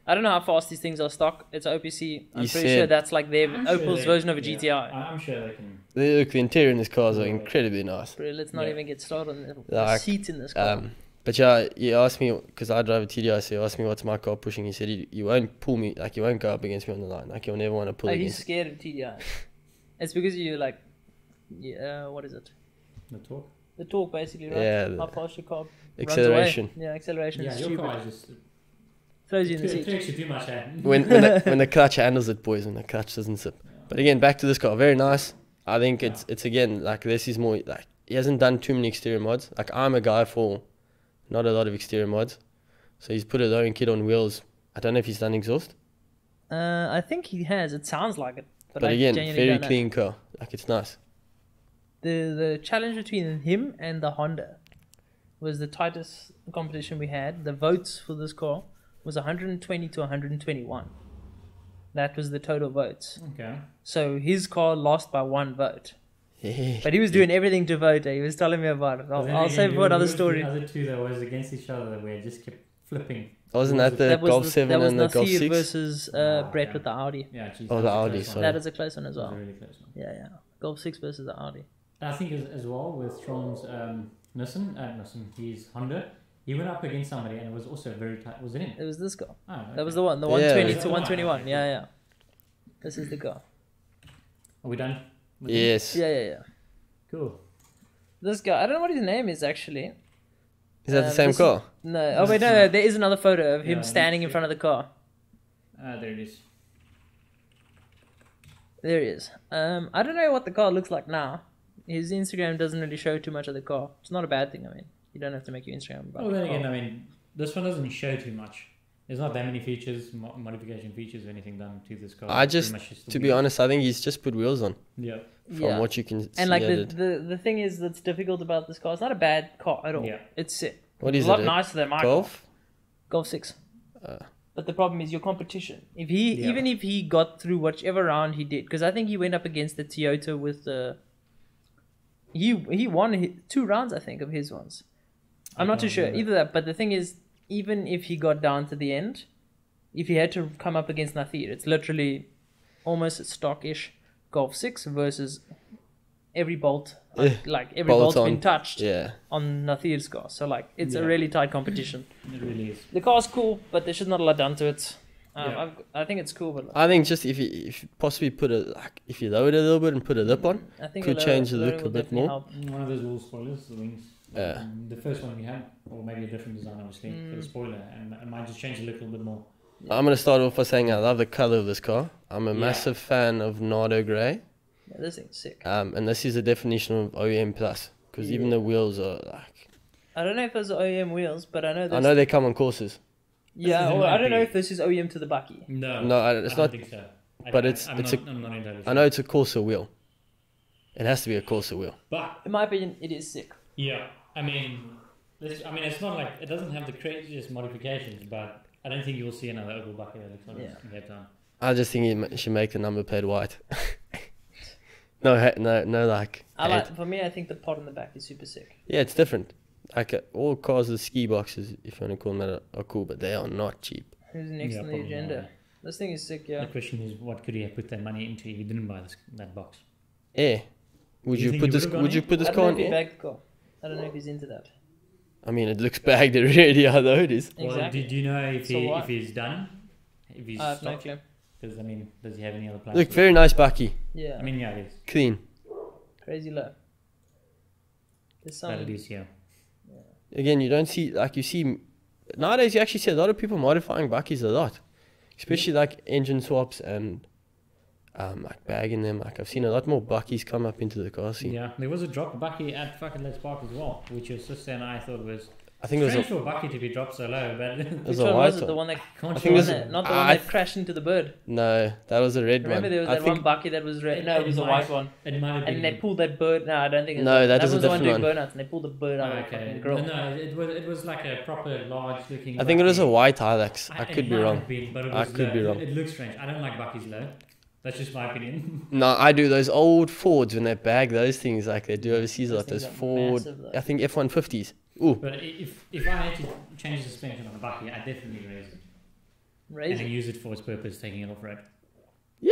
Speaker 1: I don't know how fast these things are stock. It's OPC. I'm
Speaker 2: He
Speaker 1: pretty sure
Speaker 2: said-
Speaker 1: that's like their
Speaker 3: I'm sure
Speaker 1: Opel's
Speaker 3: they-
Speaker 1: version of a
Speaker 3: yeah,
Speaker 1: GTI.
Speaker 3: I'm sure they can.
Speaker 2: Look, the interior in this car are incredibly nice.
Speaker 1: Bro, let's not
Speaker 3: Yeah.
Speaker 1: even get started on the
Speaker 2: Like,
Speaker 1: seats in this car.
Speaker 2: But yeah, he asked me, because I drive a TDI, so he asked me what's my car pushing. He said, you won't pull me, like, you won't go up against me on the line. Like, you'll never want to pull
Speaker 1: He's
Speaker 2: against
Speaker 1: scared of TDI. It's because you like, what is it?
Speaker 3: The torque.
Speaker 1: The torque basically, right?
Speaker 2: Yeah,
Speaker 1: How fast your car runs
Speaker 2: acceleration.
Speaker 1: away. Yeah, acceleration
Speaker 3: Yeah,
Speaker 1: is
Speaker 3: your
Speaker 1: stupid.
Speaker 3: car is just.
Speaker 1: Throws you in the
Speaker 3: It
Speaker 1: seat.
Speaker 3: takes you too much, eh?
Speaker 2: when the clutch handles it, boys, when the clutch doesn't zip. But again, back to this car, very nice. I think it's again, like, this is more, like, he hasn't done too many exterior mods. Like, I'm a guy for not a lot of exterior mods. So he's put a lowering kit on wheels. I don't know if he's done exhaust.
Speaker 1: I think he has. It sounds like it.
Speaker 2: But
Speaker 1: I
Speaker 2: again,
Speaker 1: genuinely
Speaker 2: very
Speaker 1: don't know.
Speaker 2: clean car. Like, it's nice.
Speaker 1: The challenge between him and the Honda was the tightest competition we had. The votes for this car was 120 to 121. That was the total votes.
Speaker 3: Okay.
Speaker 1: So his car lost by 1 vote.
Speaker 2: Yeah.
Speaker 1: But he was doing everything to vote. He was telling me about it. I'll save for another story.
Speaker 3: The other two that was against each other that we just kept flipping.
Speaker 2: Wasn't that the
Speaker 1: That was
Speaker 2: Golf
Speaker 1: the-
Speaker 2: 7
Speaker 1: that was
Speaker 2: and the Golf
Speaker 1: Nasir
Speaker 2: 6?
Speaker 1: versus Brett
Speaker 3: yeah.
Speaker 1: with the Audi.
Speaker 3: Yeah, geez,
Speaker 2: Oh,
Speaker 3: that
Speaker 2: the
Speaker 3: was a
Speaker 2: Audi,
Speaker 3: close one.
Speaker 2: sorry.
Speaker 1: That is a close one as
Speaker 3: That was
Speaker 1: well.
Speaker 3: a really close one.
Speaker 1: Yeah. Golf 6 versus the Audi.
Speaker 3: I think as well with Tron's Nissan, his Honda, he went up against somebody and it was also very tight. Was it him?
Speaker 1: It was this car.
Speaker 3: Oh, okay.
Speaker 1: That was the one. The
Speaker 2: Yeah.
Speaker 1: 120
Speaker 3: That's
Speaker 1: to
Speaker 3: the one.
Speaker 1: 121.
Speaker 3: Okay.
Speaker 1: Yeah. This is the car.
Speaker 3: Are we done? with him?
Speaker 2: Yes.
Speaker 1: Yeah.
Speaker 3: Cool.
Speaker 1: This guy, I don't know what his name is actually.
Speaker 2: Is that the same
Speaker 1: this
Speaker 2: car?
Speaker 1: No. Oh wait, no. There is another photo of him
Speaker 3: Yeah,
Speaker 1: standing in front of the car.
Speaker 3: There it is.
Speaker 1: There he is. I don't know what the car looks like now. His Instagram doesn't really show too much of the car. It's not a bad thing. I mean, you don't have to make your Instagram about
Speaker 3: Well, then
Speaker 1: the car.
Speaker 3: again, I mean, this one doesn't show too much. There's not that many features, modification features, or anything done to this car.
Speaker 2: I
Speaker 3: It's
Speaker 2: just,
Speaker 3: pretty much the
Speaker 2: to be
Speaker 3: wheels.
Speaker 2: honest, I think he's just put wheels on.
Speaker 3: Yeah.
Speaker 2: From
Speaker 1: Yeah.
Speaker 2: what you can see.
Speaker 1: And like
Speaker 2: at
Speaker 1: the thing is that's difficult about this car. It's not a bad car at all.
Speaker 3: Yeah.
Speaker 1: It's sick.
Speaker 2: What is
Speaker 1: a lot
Speaker 2: it?
Speaker 1: nicer than my
Speaker 2: Golf?
Speaker 1: car. Golf 6.
Speaker 2: Uh,
Speaker 1: But the problem is your competition.
Speaker 3: Yeah.
Speaker 1: Even if he got through whichever round he did, because I think he went up against the Toyota with the. He won 2 rounds, I think, of his ones. I'm not too
Speaker 3: can't
Speaker 1: sure
Speaker 3: remember.
Speaker 1: either that. But the thing is, even if he got down to the end, if he had to come up against Nathir, it's literally almost a stock-ish Golf 6 versus every bolt, like every
Speaker 2: Bolt
Speaker 1: bolt's
Speaker 2: on.
Speaker 1: been touched
Speaker 2: yeah.
Speaker 1: on Nathir's car. So like it's a
Speaker 3: Yeah.
Speaker 1: really tight competition.
Speaker 3: It really is.
Speaker 1: The car's cool, but there's just not a lot done to it.
Speaker 3: Yeah.
Speaker 1: I think it's cool, but
Speaker 2: I think just if you possibly put if you lower it a little bit and put a lip on,
Speaker 1: I think
Speaker 2: could
Speaker 1: a lower-
Speaker 2: change the
Speaker 1: lower
Speaker 2: look a
Speaker 1: will
Speaker 2: bit
Speaker 1: definitely
Speaker 2: more.
Speaker 1: help.
Speaker 3: One of those wall spoilers, the wings.
Speaker 2: Yeah.
Speaker 3: The first one we had, or maybe a different design, obviously, for the spoiler, and it might just change the look a little bit more.
Speaker 2: I'm going to start off by saying I love the color of this car. I'm a
Speaker 3: Yeah.
Speaker 2: massive fan of Nardo Grey.
Speaker 1: Yeah, this thing's sick.
Speaker 2: And this is a definition of OEM plus. because even the wheels are like.
Speaker 1: I don't know if those are OEM wheels, but I know
Speaker 2: I know they come on courses.
Speaker 1: Yeah,
Speaker 3: They
Speaker 1: well, I
Speaker 3: might
Speaker 1: don't know
Speaker 3: be.
Speaker 1: if this is OEM to the Bucky.
Speaker 3: No,
Speaker 2: No, it's
Speaker 3: I
Speaker 2: not.
Speaker 3: don't think so.
Speaker 2: but
Speaker 3: I'm
Speaker 2: it's
Speaker 3: not entirely sure.
Speaker 2: I know it's a Corsa wheel. It has to be a Corsa wheel.
Speaker 3: But
Speaker 1: In my opinion, it is sick.
Speaker 3: yeah, I mean, it's not like it doesn't have the craziest modifications, but I don't think you will see another oval bucket that looks like this in Cape Town.
Speaker 2: I just think you should make the number plate white. no, like.
Speaker 1: For me, I think the pod on the back is super sick.
Speaker 2: Yeah, it's different. Like all cars with ski boxes, if you want to call them that, are cool, but they are not cheap.
Speaker 1: Who's next
Speaker 3: Yeah,
Speaker 1: on the
Speaker 3: probably
Speaker 1: agenda?
Speaker 3: not.
Speaker 1: This thing is sick, yeah.
Speaker 3: The question is, what could he have put that money into if he didn't buy that box?
Speaker 2: Yeah. Would
Speaker 3: Do you
Speaker 2: you
Speaker 3: think
Speaker 2: put
Speaker 3: he
Speaker 2: this?
Speaker 3: would've gone
Speaker 2: Would you
Speaker 3: in?
Speaker 2: put this
Speaker 1: I don't
Speaker 2: car
Speaker 1: know
Speaker 2: in
Speaker 1: if he
Speaker 2: air?
Speaker 1: bagged the car. I don't know if he's into that.
Speaker 2: I mean, it looks bagged already. Although it is.
Speaker 3: Well,
Speaker 1: Exactly.
Speaker 3: do you know if
Speaker 1: So what?
Speaker 3: if he's done? If he's
Speaker 1: I have no
Speaker 3: stopped?
Speaker 1: clue.
Speaker 3: Because I mean, does he have any other plans?
Speaker 2: Look,
Speaker 3: for
Speaker 2: very nice Bucky.
Speaker 1: Yeah,
Speaker 3: it? I mean, yeah, it is.
Speaker 2: Clean.
Speaker 1: crazy low. There's
Speaker 3: That
Speaker 1: some.
Speaker 3: it is, yeah.
Speaker 2: Again, you don't see like you see nowadays. You actually see a lot of people modifying Buckies a lot, especially like engine swaps and like bagging them. Like I've seen a lot more Buckies come up into the car scene.
Speaker 3: Yeah, there was a drop Bucky at fucking Let's Park as well, which your sister and I thought was
Speaker 2: I think it was
Speaker 3: strange
Speaker 2: a,
Speaker 3: for a Bucky to be dropped so low, but
Speaker 2: it
Speaker 1: Which
Speaker 2: was a
Speaker 1: one
Speaker 2: white
Speaker 1: was it? The
Speaker 2: one.
Speaker 1: one that
Speaker 3: can't
Speaker 2: I think it was
Speaker 3: you-
Speaker 1: not the one that crashed into the bird.
Speaker 2: No, that was a red
Speaker 1: Remember
Speaker 2: one.
Speaker 1: there was
Speaker 2: I
Speaker 1: that
Speaker 2: think
Speaker 1: one Bucky that was red. No, it was a white one.
Speaker 3: It might have been.
Speaker 1: And they pulled that bird. No, I don't think. It's
Speaker 2: No, that
Speaker 1: was
Speaker 2: is a
Speaker 1: the one doing
Speaker 2: different
Speaker 1: burnouts, and they pulled the bird out of the
Speaker 3: okay.
Speaker 1: fucking grill.
Speaker 3: No, it was like a proper large looking.
Speaker 2: I think it was a
Speaker 3: Bucky.
Speaker 2: white Hilux. I
Speaker 3: It
Speaker 2: could be
Speaker 3: might
Speaker 2: wrong.
Speaker 3: have been, but it
Speaker 2: I
Speaker 3: was
Speaker 2: could
Speaker 3: low.
Speaker 2: be wrong.
Speaker 3: It looks strange. I don't like Bucky's low. That's just my opinion.
Speaker 2: No, I do those old Fords when they bag those things like they do overseas a lot.
Speaker 1: Those
Speaker 2: Those
Speaker 1: things are
Speaker 2: Ford,
Speaker 1: massive, though.
Speaker 2: I think F-150s. Ooh,
Speaker 3: But if I had to change the suspension on a Bucky, I definitely raise it and
Speaker 1: Raise
Speaker 3: then
Speaker 1: it.
Speaker 3: use it for its purpose, taking it off road.
Speaker 2: yeah.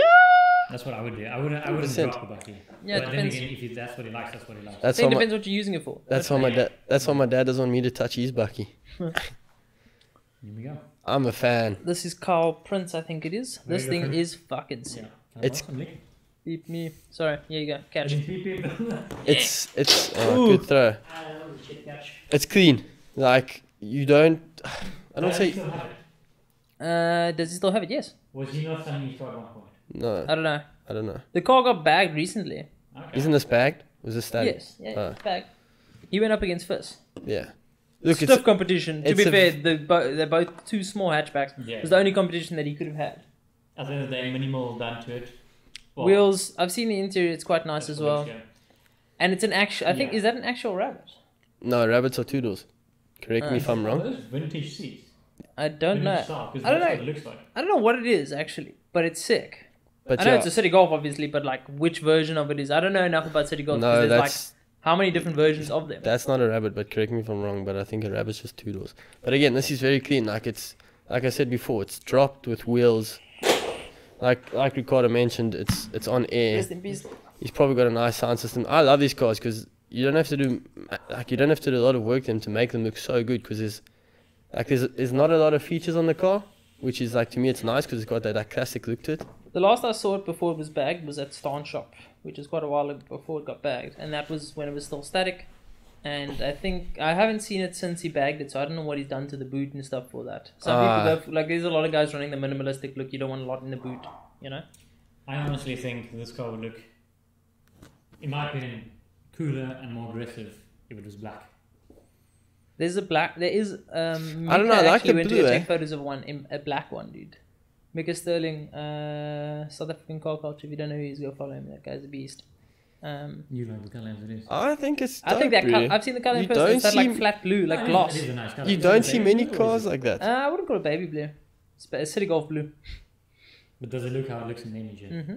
Speaker 3: That's what I would do. I wouldn't
Speaker 2: 100%.
Speaker 3: drop the Bucky.
Speaker 1: Yeah, it
Speaker 3: but then
Speaker 1: depends.
Speaker 3: again, if that's what he likes, that's what he likes.
Speaker 1: I
Speaker 2: That's
Speaker 1: think
Speaker 2: why
Speaker 1: it
Speaker 2: my
Speaker 1: depends what you're using it for.
Speaker 2: that's why my dad. That's why my dad doesn't want me to touch his Bucky.
Speaker 3: Here we go.
Speaker 2: I'm a fan.
Speaker 1: This is Carl Prince, I think it is.
Speaker 3: There
Speaker 1: This
Speaker 3: you go,
Speaker 1: thing
Speaker 3: Prince.
Speaker 1: is fucking sick.
Speaker 3: Yeah. Can I
Speaker 2: It's-
Speaker 3: borrow some liquor?
Speaker 1: Beep me. Sorry, here you go. Catch.
Speaker 3: Beep, beep.
Speaker 2: It's
Speaker 1: Ooh.
Speaker 2: good throw.
Speaker 3: Shit, catch.
Speaker 2: It's clean. Like you don't. I don't
Speaker 3: Does he
Speaker 2: say
Speaker 3: still have it?
Speaker 1: Does he still have it? Yes.
Speaker 3: Was he not selling his car at one point?
Speaker 2: no.
Speaker 1: I don't know.
Speaker 2: I don't know.
Speaker 1: The car got bagged recently.
Speaker 3: Okay.
Speaker 2: Isn't this bagged? Was this static?
Speaker 1: Yes. Yeah,
Speaker 2: Oh.
Speaker 1: it's bagged. He went up against Fizz.
Speaker 2: Yeah. Look,
Speaker 1: Stiff
Speaker 2: it's
Speaker 1: competition. To
Speaker 2: it's
Speaker 1: be
Speaker 2: a-
Speaker 1: fair, they're both two small hatchbacks.
Speaker 3: Yeah.
Speaker 1: It was the only competition that he could have had.
Speaker 3: At the end of the day, minimal done to it. Well,
Speaker 1: Wheels. I've seen the interior. It's quite nice
Speaker 3: that's
Speaker 1: as
Speaker 3: what
Speaker 1: well.
Speaker 3: it's, yeah.
Speaker 1: And it's an actual. I think
Speaker 3: Yeah.
Speaker 1: is that an actual rabbit?
Speaker 2: no rabbits are two doors. Correct me if I'm
Speaker 3: Oh,
Speaker 2: wrong.
Speaker 3: those vintage seats.
Speaker 1: I don't know.
Speaker 3: Vintage style, 'cause
Speaker 1: I don't
Speaker 3: that's
Speaker 1: know.
Speaker 3: what it looks like.
Speaker 1: I don't know what it is actually, but it's sick.
Speaker 2: But
Speaker 1: I know
Speaker 2: yeah,
Speaker 1: it's a City Golf, obviously, but like which version of it is? I don't know enough about City Golf. 'Cause
Speaker 2: no,
Speaker 1: there's like
Speaker 2: that's
Speaker 1: how many different versions of them?
Speaker 2: that's not a rabbit. But correct me if I'm wrong. But I think a rabbit's just two doors. But again, this is very clean. Like it's like I said before, it's dropped with wheels. Like Ricardo mentioned, it's on air.
Speaker 1: Rest in peace.
Speaker 2: He's probably got a nice sound system. I love these cars because you don't have to do a lot of work to them to make them look so good. Because there's not a lot of features on the car, which is like to me it's nice because it's got that classic look to it.
Speaker 1: The last I saw it before it was bagged was at Starn Shop, which is quite a while before it got bagged, and that was when it was still static. And I think I haven't seen it since he bagged it, so I don't know what he's done to the boot and stuff for that. Some people go for, like there's a lot of guys running the minimalistic look. You don't want a lot in the boot, you know.
Speaker 3: I honestly think this car would look, in my opinion, cooler and more aggressive if it was black.
Speaker 1: There is.
Speaker 2: I don't know, I like
Speaker 1: actually
Speaker 2: the
Speaker 1: went
Speaker 2: blue,
Speaker 1: to
Speaker 2: eh?
Speaker 1: take photos of a black one, dude. Mika Sterling, South African car culture. If you don't know who he is, go follow him. That guy's a beast.
Speaker 3: You like the colour as it is.
Speaker 2: I think it's.
Speaker 1: I think
Speaker 2: dope,
Speaker 1: that
Speaker 2: really.
Speaker 1: I've seen the color in
Speaker 2: You
Speaker 1: person.
Speaker 2: don't
Speaker 1: It's that like
Speaker 2: see-
Speaker 1: flat blue, like
Speaker 3: No,
Speaker 1: gloss.
Speaker 3: It is a nice colour.
Speaker 2: You
Speaker 3: Is
Speaker 2: don't
Speaker 3: it
Speaker 2: see
Speaker 3: baby
Speaker 2: many
Speaker 3: blue or is
Speaker 2: cars
Speaker 3: it-
Speaker 2: like that.
Speaker 1: I wouldn't call it baby blue. It's a City Golf blue.
Speaker 3: But does it look how it looks in the image?
Speaker 1: Hmm.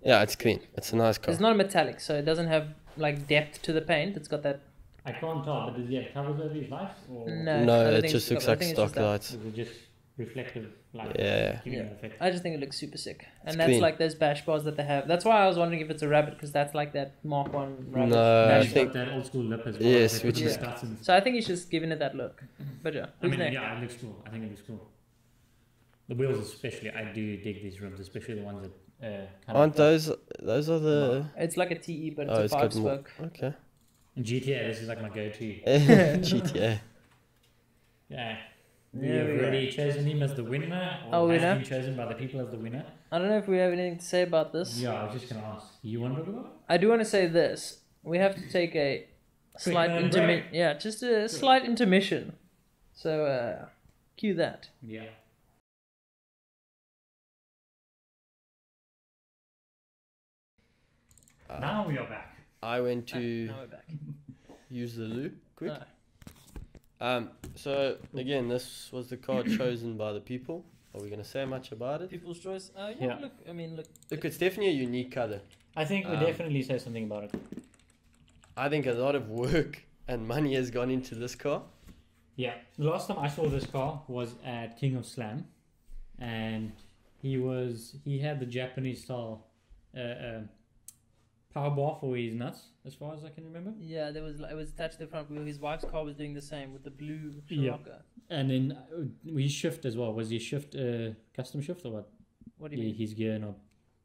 Speaker 2: Yeah, it's clean. It's a nice car.
Speaker 1: It's not a metallic, so it doesn't have like depth to the paint. It's got that.
Speaker 3: I can't tell, but does he have covers over his lights? Or
Speaker 1: No, I
Speaker 2: No,
Speaker 1: don't
Speaker 2: it
Speaker 1: think
Speaker 2: just
Speaker 1: it's
Speaker 2: looks
Speaker 1: got- I
Speaker 2: like
Speaker 1: think it's
Speaker 2: stock
Speaker 1: just that.
Speaker 2: lights.
Speaker 3: is it just reflective light?
Speaker 2: Yeah.
Speaker 3: Giving
Speaker 1: Yeah.
Speaker 3: that effect?
Speaker 1: I just think it looks super sick, and
Speaker 2: It's
Speaker 1: that's
Speaker 2: clean.
Speaker 1: like those bash bars that they have. That's why I was wondering if it's a rabbit, because that's like that Mark One rabbit.
Speaker 2: No, I
Speaker 3: And
Speaker 1: bash
Speaker 3: it's
Speaker 1: bar.
Speaker 2: think-
Speaker 3: got that old school lip as well.
Speaker 2: Yes,
Speaker 3: they
Speaker 2: which
Speaker 3: put
Speaker 1: is-
Speaker 3: the studs in.
Speaker 1: So I think he's just giving it that look. But yeah,
Speaker 3: I
Speaker 1: who's
Speaker 3: mean,
Speaker 1: next?
Speaker 3: yeah, it looks cool. I think it looks cool. The wheels, especially, I do dig these rims, especially the ones that kind
Speaker 2: Aren't
Speaker 3: of
Speaker 2: those are the.
Speaker 1: It's like a TE, but it's
Speaker 2: Oh,
Speaker 1: a
Speaker 2: it's
Speaker 1: five
Speaker 2: got more.
Speaker 1: spoke.
Speaker 2: Okay.
Speaker 3: in GTA. This is like my go-to.
Speaker 2: GTA.
Speaker 3: Yeah. We
Speaker 1: Yeah,
Speaker 3: have
Speaker 1: we
Speaker 3: already chosen him as the winner, or
Speaker 1: Oh,
Speaker 3: has
Speaker 1: winner?
Speaker 3: been chosen by the people as the winner.
Speaker 1: I don't know if we have anything to say about this.
Speaker 3: Yeah, I was just gonna ask. You want to talk about?
Speaker 1: I do want to say this. We have to take a slight
Speaker 3: break.
Speaker 1: intermission. Yeah, just a slight intermission. So cue that.
Speaker 3: Yeah. Now we are back.
Speaker 2: I went to
Speaker 1: Now we're back.
Speaker 2: use the loo quick.
Speaker 1: No.
Speaker 2: So again, this was the card chosen by the people. Are we gonna say much about it?
Speaker 1: People's choice.
Speaker 3: Yeah.
Speaker 1: Look. I mean, look.
Speaker 2: Look, it's definitely a unique color.
Speaker 3: I think we definitely say something about it.
Speaker 2: I think a lot of work and money has gone into this car.
Speaker 3: Yeah. The last time I saw this car was at King of Slam, and he had the Japanese style power bar for his nuts, as far as I can remember.
Speaker 1: Yeah, it was attached to the front wheel. His wife's car was doing the same with the blue
Speaker 3: Yeah.
Speaker 1: Scirocco.
Speaker 3: And then his shift as well. Was his shift custom shift or what?
Speaker 1: What do you mean?
Speaker 3: His gear knob.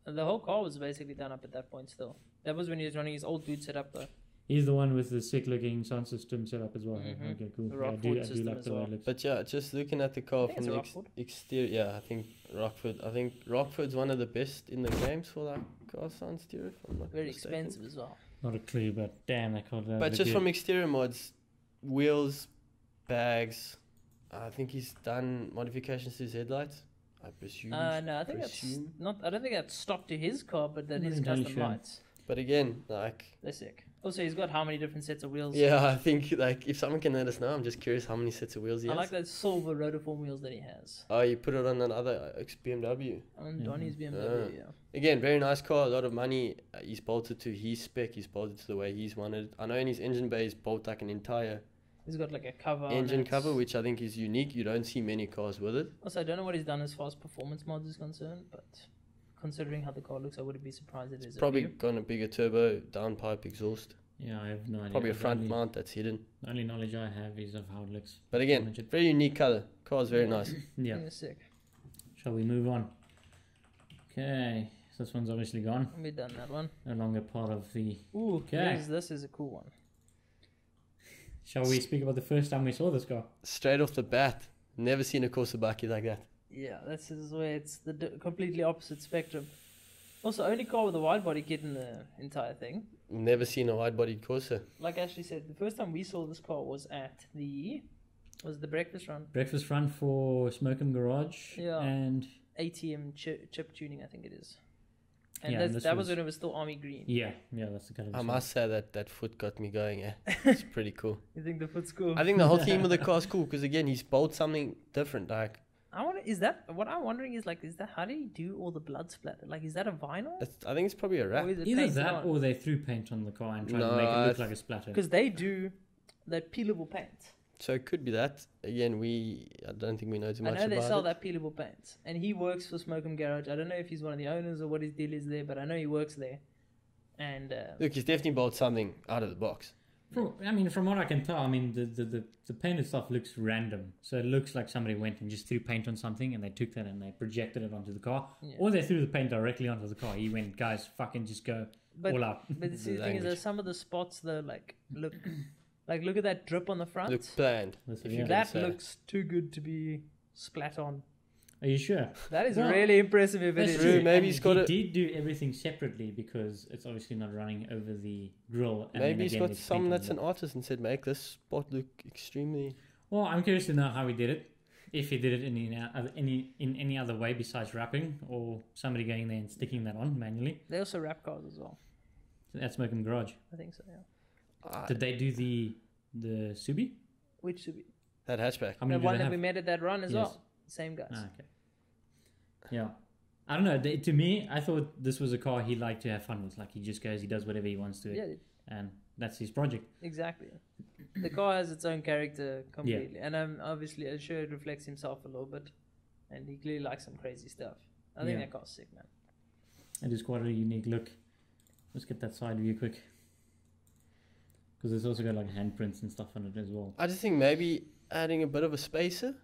Speaker 1: The whole car was basically done up at that point still. That was when he was running his old boot setup though.
Speaker 3: He's the one with the sick looking sound system set up as well.
Speaker 1: Mhm.
Speaker 3: Okay, cool.
Speaker 1: The
Speaker 3: Yeah, I
Speaker 1: Rockford
Speaker 3: do
Speaker 1: system
Speaker 3: like
Speaker 1: as
Speaker 3: the way
Speaker 1: well.
Speaker 3: it looks.
Speaker 2: But yeah, just looking at the car
Speaker 1: think
Speaker 2: from
Speaker 1: it's
Speaker 2: the
Speaker 1: a Rockford.
Speaker 2: exterior, yeah, I think Rockford. I think Rockford's one of the best in the games for like car sound stereo. If I'm not
Speaker 1: Very
Speaker 2: mistaken.
Speaker 1: expensive as well.
Speaker 3: Not a clue, but damn, that car.
Speaker 2: But just from exterior mods, wheels, bags. I think he's done modifications to his headlights. I presume.
Speaker 1: No, I think that's
Speaker 2: presume.
Speaker 1: not. I don't think that's stopped to his car, but that
Speaker 3: Not
Speaker 1: is
Speaker 3: entirely
Speaker 1: custom
Speaker 3: sure.
Speaker 1: lights.
Speaker 2: But again, like,
Speaker 1: They're sick. Also, he's got how many different sets of wheels?
Speaker 2: yeah, I think like if someone can let us know, I'm just curious how many sets of wheels he
Speaker 1: I
Speaker 2: has.
Speaker 1: like those silver rotiform wheels that he has
Speaker 2: Oh, you put it on another BMW.
Speaker 1: on
Speaker 3: Mhm.
Speaker 1: his BMW. Yeah.
Speaker 2: Again, very nice car, a lot of money. He's bolted to his spec, he's bolted to the way he's wanted. I know in his engine bay, he's bolted like an entire
Speaker 1: He's got like a cover. on
Speaker 2: engine
Speaker 1: it.
Speaker 2: cover, which I think is unique. You don't see many cars with it.
Speaker 1: Also, I don't know what he's done as far as performance mods is concerned, but considering how the car looks, I wouldn't be surprised it is
Speaker 2: Probably
Speaker 1: a view.
Speaker 2: gone a bigger turbo, downpipe exhaust.
Speaker 3: Yeah, I have no idea.
Speaker 2: Probably a
Speaker 3: The
Speaker 2: front
Speaker 3: only-
Speaker 2: mount that's hidden.
Speaker 3: The only knowledge I have is of how it looks.
Speaker 2: But again,
Speaker 3: Imagine.
Speaker 2: very unique color. Car's very nice.
Speaker 3: Yeah.
Speaker 1: Yeah, sick.
Speaker 3: Shall we move on? Okay. So this one's obviously gone.
Speaker 1: We've done that one.
Speaker 3: No longer part of the.
Speaker 1: Ooh,
Speaker 3: Okay.
Speaker 1: this is a cool one.
Speaker 3: Shall we speak about the first time we saw this car?
Speaker 2: Straight off the bat, never seen a Corsa Baki like that.
Speaker 1: Yeah, this is where it's the completely opposite spectrum. Also, only car with a wide body kit in the entire thing.
Speaker 2: Never seen a wide-bodied Corsa.
Speaker 1: Like Ashley said, the first time we saw this car was at the breakfast run.
Speaker 3: Breakfast run for Smoke'em Garage.
Speaker 1: Yeah.
Speaker 3: And
Speaker 1: ATM chip tuning, I think it is. And
Speaker 3: Yeah,
Speaker 1: that's,
Speaker 3: this
Speaker 1: that was
Speaker 3: was-
Speaker 1: when it was still army green.
Speaker 3: yeah, that's the kind of.
Speaker 2: I must say that foot got me going. Eh? It's pretty cool.
Speaker 1: You think the foot's cool?
Speaker 2: I think the whole theme of the car's cool because again, he's bolted something different. Like
Speaker 1: I wonder, what I'm wondering is like, how did he do all the blood splatter? Like, is that a vinyl?
Speaker 2: I think it's probably a wrap.
Speaker 1: Or is it
Speaker 3: Either
Speaker 1: painted
Speaker 3: that
Speaker 1: on?
Speaker 3: or they threw paint on the car and tried
Speaker 2: No,
Speaker 3: to make it look
Speaker 2: I
Speaker 3: like a splatter.
Speaker 1: Because they do that peelable paint.
Speaker 2: So it could be that. Again, I don't think we know too
Speaker 1: I
Speaker 2: much
Speaker 1: know they
Speaker 2: about
Speaker 1: sell
Speaker 2: it.
Speaker 1: that peelable paint, and he works for Smoke'em Garage. I don't know if he's one of the owners or what his deal is there, but I know he works there. And
Speaker 2: Look, he's definitely bolted something out of the box.
Speaker 3: From what I can tell, the paint itself looks random. So it looks like somebody went and just threw paint on something and they took that and they projected it onto the car.
Speaker 1: Yeah.
Speaker 3: Or they threw the paint directly onto the car. He went, guys, fucking just go all out.
Speaker 1: But see, the thing is,
Speaker 2: Language.
Speaker 1: some of the spots though, look at that drip on the front.
Speaker 2: Looks bland.
Speaker 3: That's
Speaker 2: If
Speaker 3: it,
Speaker 2: you
Speaker 3: yeah.
Speaker 2: can
Speaker 1: That
Speaker 2: say.
Speaker 1: looks too good to be splat on.
Speaker 3: Are you sure?
Speaker 1: That is
Speaker 3: Well,
Speaker 1: really impressive if it
Speaker 3: That's
Speaker 1: is.
Speaker 2: true. Maybe
Speaker 3: And
Speaker 2: he's got
Speaker 3: he did do everything separately because it's obviously not running over the grill. And
Speaker 2: Maybe
Speaker 3: then
Speaker 2: he's
Speaker 3: again
Speaker 2: got
Speaker 3: with
Speaker 2: someone
Speaker 3: paint on
Speaker 2: that's
Speaker 3: the-
Speaker 2: an artist and said, make this spot look extremely...
Speaker 3: Well, I'm curious to know how he did it. If he did it in any other way besides wrapping, or somebody going there and sticking that on manually.
Speaker 1: They also wrap cars as well.
Speaker 3: So that's Smoke'em Garage.
Speaker 1: I think so. Yeah.
Speaker 3: Did they do the Subi?
Speaker 1: Which should be
Speaker 2: That hatchback.
Speaker 3: How
Speaker 1: the
Speaker 3: many do
Speaker 1: one
Speaker 3: they
Speaker 1: that
Speaker 3: have?
Speaker 1: we met at that run as
Speaker 3: Yes.
Speaker 1: well. Same guys.
Speaker 3: Ah, okay. Yeah. I don't know. To me, I thought this was a car he liked to have fun with. Like he just goes, he does whatever he wants to it,
Speaker 1: Yeah,
Speaker 3: and that's his project.
Speaker 1: exactly. The car has its own character completely, and obviously, I'm sure it reflects himself a little bit, and he clearly likes some crazy stuff. I think
Speaker 3: Yeah.
Speaker 1: that car's sick, man.
Speaker 3: It is quite a unique look. Let's get that side view quick, because it's also got like handprints and stuff on it as well.
Speaker 2: I just think maybe adding a bit of a spacer.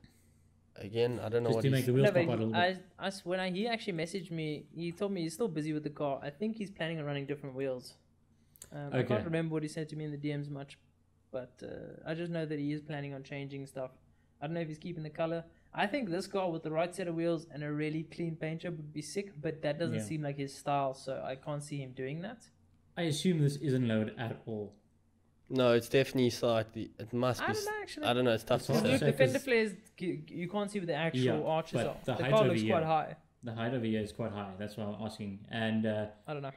Speaker 2: Again, I don't know
Speaker 3: Just
Speaker 2: what
Speaker 3: to make
Speaker 2: he's...
Speaker 3: the wheels
Speaker 1: No,
Speaker 3: pop
Speaker 1: but
Speaker 3: out a little bit.
Speaker 1: when he actually messaged me, he told me he's still busy with the car. I think he's planning on running different wheels. I
Speaker 3: Okay.
Speaker 1: can't remember what he said to me in the DMs much, but I just know that he is planning on changing stuff. I don't know if he's keeping the color. I think this car with the right set of wheels and a really clean paint job would be sick, but that doesn't
Speaker 3: Yeah.
Speaker 1: seem like his style, so I can't see him doing that.
Speaker 3: I assume this isn't lowered at all.
Speaker 2: No, it's definitely slightly. It must
Speaker 1: I
Speaker 2: be.
Speaker 1: don't know actually.
Speaker 2: I don't know. It's tough
Speaker 3: It's
Speaker 2: to
Speaker 3: hard to
Speaker 2: say.
Speaker 3: say.
Speaker 1: Look, the fender
Speaker 3: 'cause-
Speaker 1: flares, you can't see where the actual
Speaker 3: Yeah,
Speaker 1: arches
Speaker 3: but
Speaker 1: are.
Speaker 3: the
Speaker 1: The
Speaker 3: height
Speaker 1: car
Speaker 3: over
Speaker 1: looks
Speaker 3: here-
Speaker 1: quite high.
Speaker 3: The height over here is quite high. That's why I'm asking. And
Speaker 1: I don't know.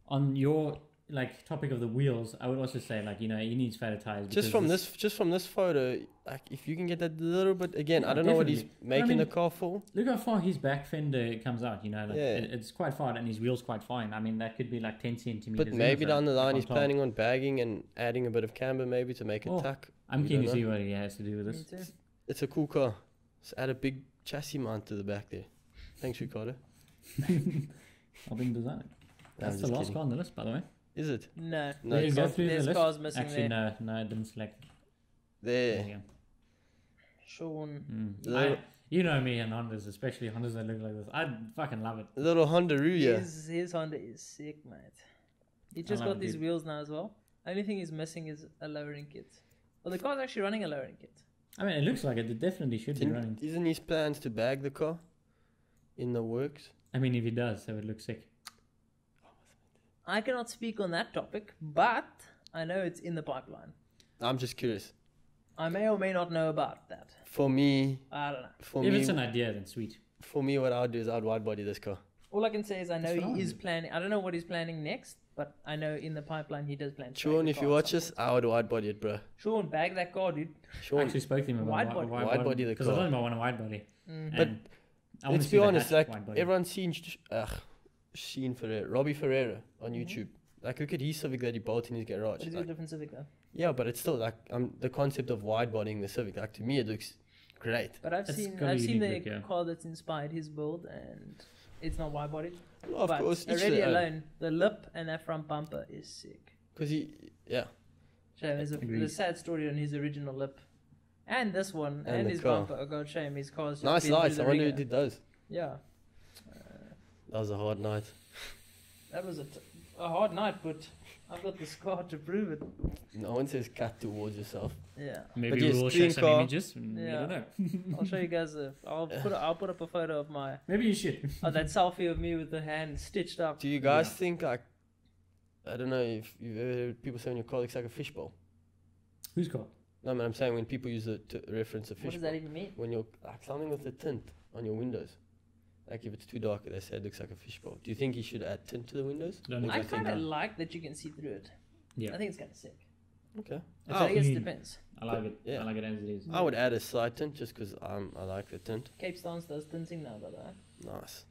Speaker 3: on your topic of the wheels, I would also say he needs fatter tires.
Speaker 2: Just from this photo, like if you can get that little bit again,
Speaker 3: Yeah,
Speaker 2: I don't know what he's
Speaker 3: definitely.
Speaker 2: making
Speaker 3: I mean,
Speaker 2: the car for.
Speaker 3: Look how far his back fender comes out.
Speaker 2: Yeah.
Speaker 3: It's quite far, and his wheel's quite fine. I mean, that could be like 10 centimeters.
Speaker 2: But
Speaker 3: in
Speaker 2: maybe
Speaker 3: or so,
Speaker 2: down the line
Speaker 3: on
Speaker 2: he's
Speaker 3: top.
Speaker 2: planning on bagging and adding a bit of camber maybe to make it
Speaker 3: Oh,
Speaker 2: tuck.
Speaker 3: I'm
Speaker 2: You
Speaker 3: keen to
Speaker 2: don't
Speaker 3: see
Speaker 2: know.
Speaker 3: what he has to do with
Speaker 1: Me
Speaker 3: this.
Speaker 1: too.
Speaker 2: It's a cool car. Just add a big chassis mount to the back there. Thanks, Ricardo.
Speaker 3: Helping design it. That's
Speaker 2: I'm
Speaker 3: the
Speaker 2: just
Speaker 3: last
Speaker 2: kidding.
Speaker 3: car on the list, by the way.
Speaker 2: Is it?
Speaker 1: No.
Speaker 2: No,
Speaker 3: Did
Speaker 2: it's
Speaker 3: you go
Speaker 2: not.
Speaker 3: through the
Speaker 1: There's
Speaker 3: list?
Speaker 1: cars missing
Speaker 3: Actually,
Speaker 1: there.
Speaker 3: no, I didn't select.
Speaker 2: There.
Speaker 3: you
Speaker 1: Sean.
Speaker 3: go.
Speaker 2: Little-
Speaker 3: You know me and Hondas, especially Hondas that look like this. I fucking love it.
Speaker 2: Little Honda Ruya.
Speaker 1: His Honda is sick, mate. He just
Speaker 3: love
Speaker 1: got
Speaker 3: it,
Speaker 1: these
Speaker 3: dude.
Speaker 1: wheels now as well. Only thing he's missing is a lowering kit. Well, the car's actually running a lowering kit.
Speaker 3: I mean, it looks like it. It definitely should be running.
Speaker 2: Isn't his plans to bag the car in the works?
Speaker 3: I mean, if he does, that would look sick.
Speaker 1: I cannot speak on that topic, but I know it's in the pipeline.
Speaker 2: I'm just curious.
Speaker 1: I may or may not know about that.
Speaker 2: For me,
Speaker 1: I don't know.
Speaker 3: If it's an idea, then sweet.
Speaker 2: what I would do is I'd wide body this car.
Speaker 1: All I can say is I know
Speaker 3: That's what I
Speaker 1: he is
Speaker 3: do.
Speaker 1: planning. I don't know what he's planning next, but I know in the pipeline he does plan. to
Speaker 2: Sean,
Speaker 1: bag the
Speaker 2: if you
Speaker 1: car at
Speaker 2: watch
Speaker 1: some
Speaker 2: this, I would wide body it, bro.
Speaker 1: point. Sean, bag that car, dude.
Speaker 3: I
Speaker 2: Sean,
Speaker 3: actually spoke to him about
Speaker 1: Wide
Speaker 2: body the
Speaker 3: because I
Speaker 2: car.
Speaker 3: told him I want a wide body.
Speaker 1: Mm.
Speaker 2: But
Speaker 3: And I wanna
Speaker 2: let's
Speaker 3: see
Speaker 2: be
Speaker 3: the
Speaker 2: honest,
Speaker 3: hatch
Speaker 2: like
Speaker 3: wide body.
Speaker 2: everyone's seen Ferreira, Robbie Ferreira on YouTube. Like look at his Civic that he built in his garage.
Speaker 1: What is your
Speaker 2: Like,
Speaker 1: different Civic though?
Speaker 2: yeah, but it's still like the concept of wide bodying the Civic. Like to me, it looks great.
Speaker 1: But I've
Speaker 3: It's
Speaker 1: seen
Speaker 3: got a
Speaker 1: the
Speaker 3: unique look, yeah.
Speaker 1: car that's inspired his build, and it's not wide bodied.
Speaker 2: Well, of
Speaker 1: but
Speaker 2: course, each
Speaker 1: already
Speaker 2: their own.
Speaker 1: alone, the lip and that front bumper is sick.
Speaker 2: Because yeah,
Speaker 1: Show him
Speaker 3: Agreed.
Speaker 1: the sad story on his original lip, and this one,
Speaker 2: And
Speaker 1: and
Speaker 2: the
Speaker 1: his
Speaker 2: car.
Speaker 1: bumper. I got to show him his car's. just
Speaker 2: nice
Speaker 1: been through
Speaker 2: lights.
Speaker 1: the
Speaker 2: I wonder
Speaker 1: ringer.
Speaker 2: what it does.
Speaker 1: Yeah,
Speaker 2: That was a hard night.
Speaker 1: that was a hard night, but I've got the scar to prove it.
Speaker 2: No one says cut towards yourself.
Speaker 1: Yeah,
Speaker 3: Maybe
Speaker 2: But yes,
Speaker 3: we'll show
Speaker 2: clean
Speaker 3: some
Speaker 2: car.
Speaker 3: images. You
Speaker 1: Yeah.
Speaker 3: don't know.
Speaker 1: I'll show you guys. I'll put up a photo of my
Speaker 3: Maybe you should.
Speaker 1: that selfie of me with the hand stitched up.
Speaker 2: Do you guys
Speaker 3: Yeah.
Speaker 2: think like I don't know if you've ever heard people say when your car looks like a fishbowl?
Speaker 3: Who's got?
Speaker 2: No, man, I'm saying when people use it to reference a
Speaker 1: What does
Speaker 2: fishbowl.
Speaker 1: that even mean?
Speaker 2: When you're like something with the tint on your windows. Like if it's too dark, they say it looks like a fishbowl. Do you think you should add tint to the windows?
Speaker 3: Don't
Speaker 2: Or
Speaker 3: know.
Speaker 2: do
Speaker 1: I
Speaker 2: you think-
Speaker 1: kind of like that you can see through it.
Speaker 3: Yeah,
Speaker 1: I think it's kind of sick.
Speaker 2: Okay.
Speaker 3: It's
Speaker 1: I guess it
Speaker 3: clean.
Speaker 1: depends.
Speaker 3: I like it.
Speaker 2: Yeah.
Speaker 3: I like it as it is.
Speaker 2: I would add a slight tint just because I like the tint.
Speaker 1: Cape Stance does tinting now, by the way.
Speaker 2: Nice.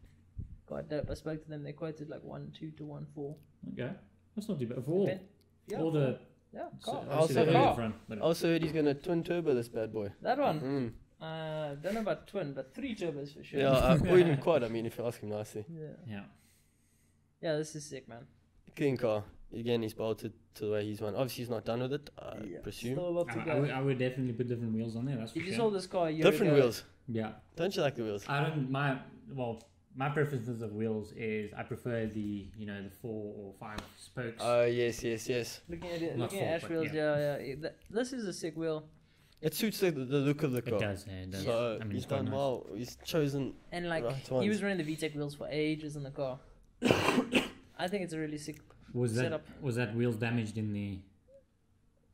Speaker 1: Quite dope. I spoke to them. They quoted like 1.2 to 1.4.
Speaker 3: Okay, that's not too bad. For all,
Speaker 1: Yeah,
Speaker 3: all the
Speaker 1: yeah,
Speaker 3: so-
Speaker 1: car.
Speaker 2: Also
Speaker 3: obviously the
Speaker 2: car.
Speaker 3: early front, but
Speaker 2: Also heard he's gonna twin turbo this bad boy.
Speaker 1: That one.
Speaker 2: Mm.
Speaker 1: Don't know about twin, but 3 turbos for sure.
Speaker 2: Yeah, or even quad. I mean, if you ask him nicely.
Speaker 1: yeah.
Speaker 3: yeah.
Speaker 1: Yeah, this is sick, man.
Speaker 2: Clean car. Again, he's bolted to the way he's won. Obviously, he's not done with it. I presume.
Speaker 1: Still a lot to
Speaker 3: I,
Speaker 1: go.
Speaker 3: I, would, I would definitely put different wheels on there. That's for
Speaker 1: If you
Speaker 3: sure.
Speaker 1: sold this car a year
Speaker 2: Different
Speaker 1: ago,
Speaker 2: wheels.
Speaker 3: Yeah,
Speaker 2: Don't you like the wheels?
Speaker 3: I don't. My preferences of wheels is I prefer the the 4 or 5 spokes.
Speaker 2: Oh yes.
Speaker 1: Looking at it,
Speaker 3: Not
Speaker 1: looking at
Speaker 3: full,
Speaker 1: ash
Speaker 3: but
Speaker 1: wheels, yeah. This is a sick wheel,
Speaker 2: It suits the look of the
Speaker 3: it
Speaker 2: car.
Speaker 3: does. Yeah, it does.
Speaker 2: So
Speaker 3: I mean,
Speaker 2: he's
Speaker 3: it's quite
Speaker 2: done
Speaker 3: nice.
Speaker 2: well. He's chosen.
Speaker 1: and like
Speaker 2: Right
Speaker 1: he
Speaker 2: ones.
Speaker 1: was running the VTEC wheels for ages in the car. I think it's a really sick
Speaker 3: Was that
Speaker 1: setup.
Speaker 3: was that wheels damaged in the?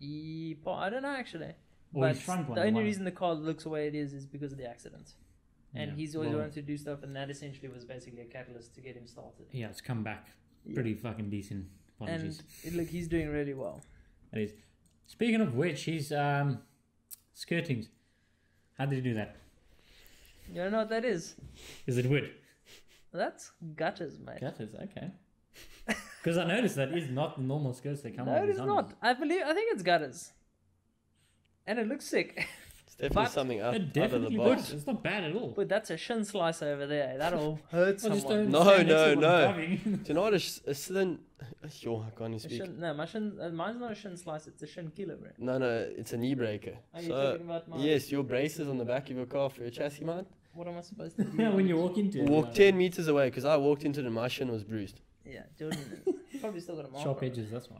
Speaker 1: I don't know actually.
Speaker 3: Or
Speaker 1: But
Speaker 3: his front one?
Speaker 1: the only
Speaker 3: one-
Speaker 1: reason the car looks the way it is because of the accident. And
Speaker 3: Yeah,
Speaker 1: he's always
Speaker 3: well,
Speaker 1: wanted to do stuff, and that essentially was basically a catalyst to get him started.
Speaker 3: Yeah, it's come back
Speaker 1: Yeah.
Speaker 3: pretty fucking decent. Apologies.
Speaker 1: And look, he's doing really well.
Speaker 3: That is. Speaking of which, he's skirtings. How did he do that?
Speaker 1: You don't know what that is?
Speaker 3: Is it wood?
Speaker 1: That's gutters, mate.
Speaker 3: Gutters, okay. Because I noticed that is not the normal skirts that come
Speaker 1: No,
Speaker 3: with
Speaker 1: it
Speaker 3: these
Speaker 1: is
Speaker 3: Hondas.
Speaker 1: not. I think it's gutters. And it looks sick.
Speaker 2: It's definitely
Speaker 1: But
Speaker 2: something out
Speaker 3: It
Speaker 2: of the
Speaker 3: definitely
Speaker 2: box.
Speaker 3: looks. It's not bad at all.
Speaker 1: But that's a shin slicer over there. That'll hurt
Speaker 3: I just
Speaker 1: someone.
Speaker 3: don't
Speaker 2: No,
Speaker 3: stand next
Speaker 2: no,
Speaker 3: to one
Speaker 2: no.
Speaker 3: driving.
Speaker 2: Do you know what a cylinder? Yo, I can't even
Speaker 1: A
Speaker 2: speak.
Speaker 1: shin, no, mine's not a shin slicer. It's a shin killer, bro.
Speaker 2: No, it's a knee breaker.
Speaker 1: Are you
Speaker 2: So
Speaker 1: talking about mine?
Speaker 2: yes, your braces on the back of your car for your chassis mount.
Speaker 1: What am I supposed to do?
Speaker 3: Yeah, when you walk into it.
Speaker 2: Walk 10 meters away because I walked into it and my shin was bruised.
Speaker 1: Yeah, Jordan. Probably still got a mark.
Speaker 3: Sharp
Speaker 1: on it.
Speaker 3: edges, that's why.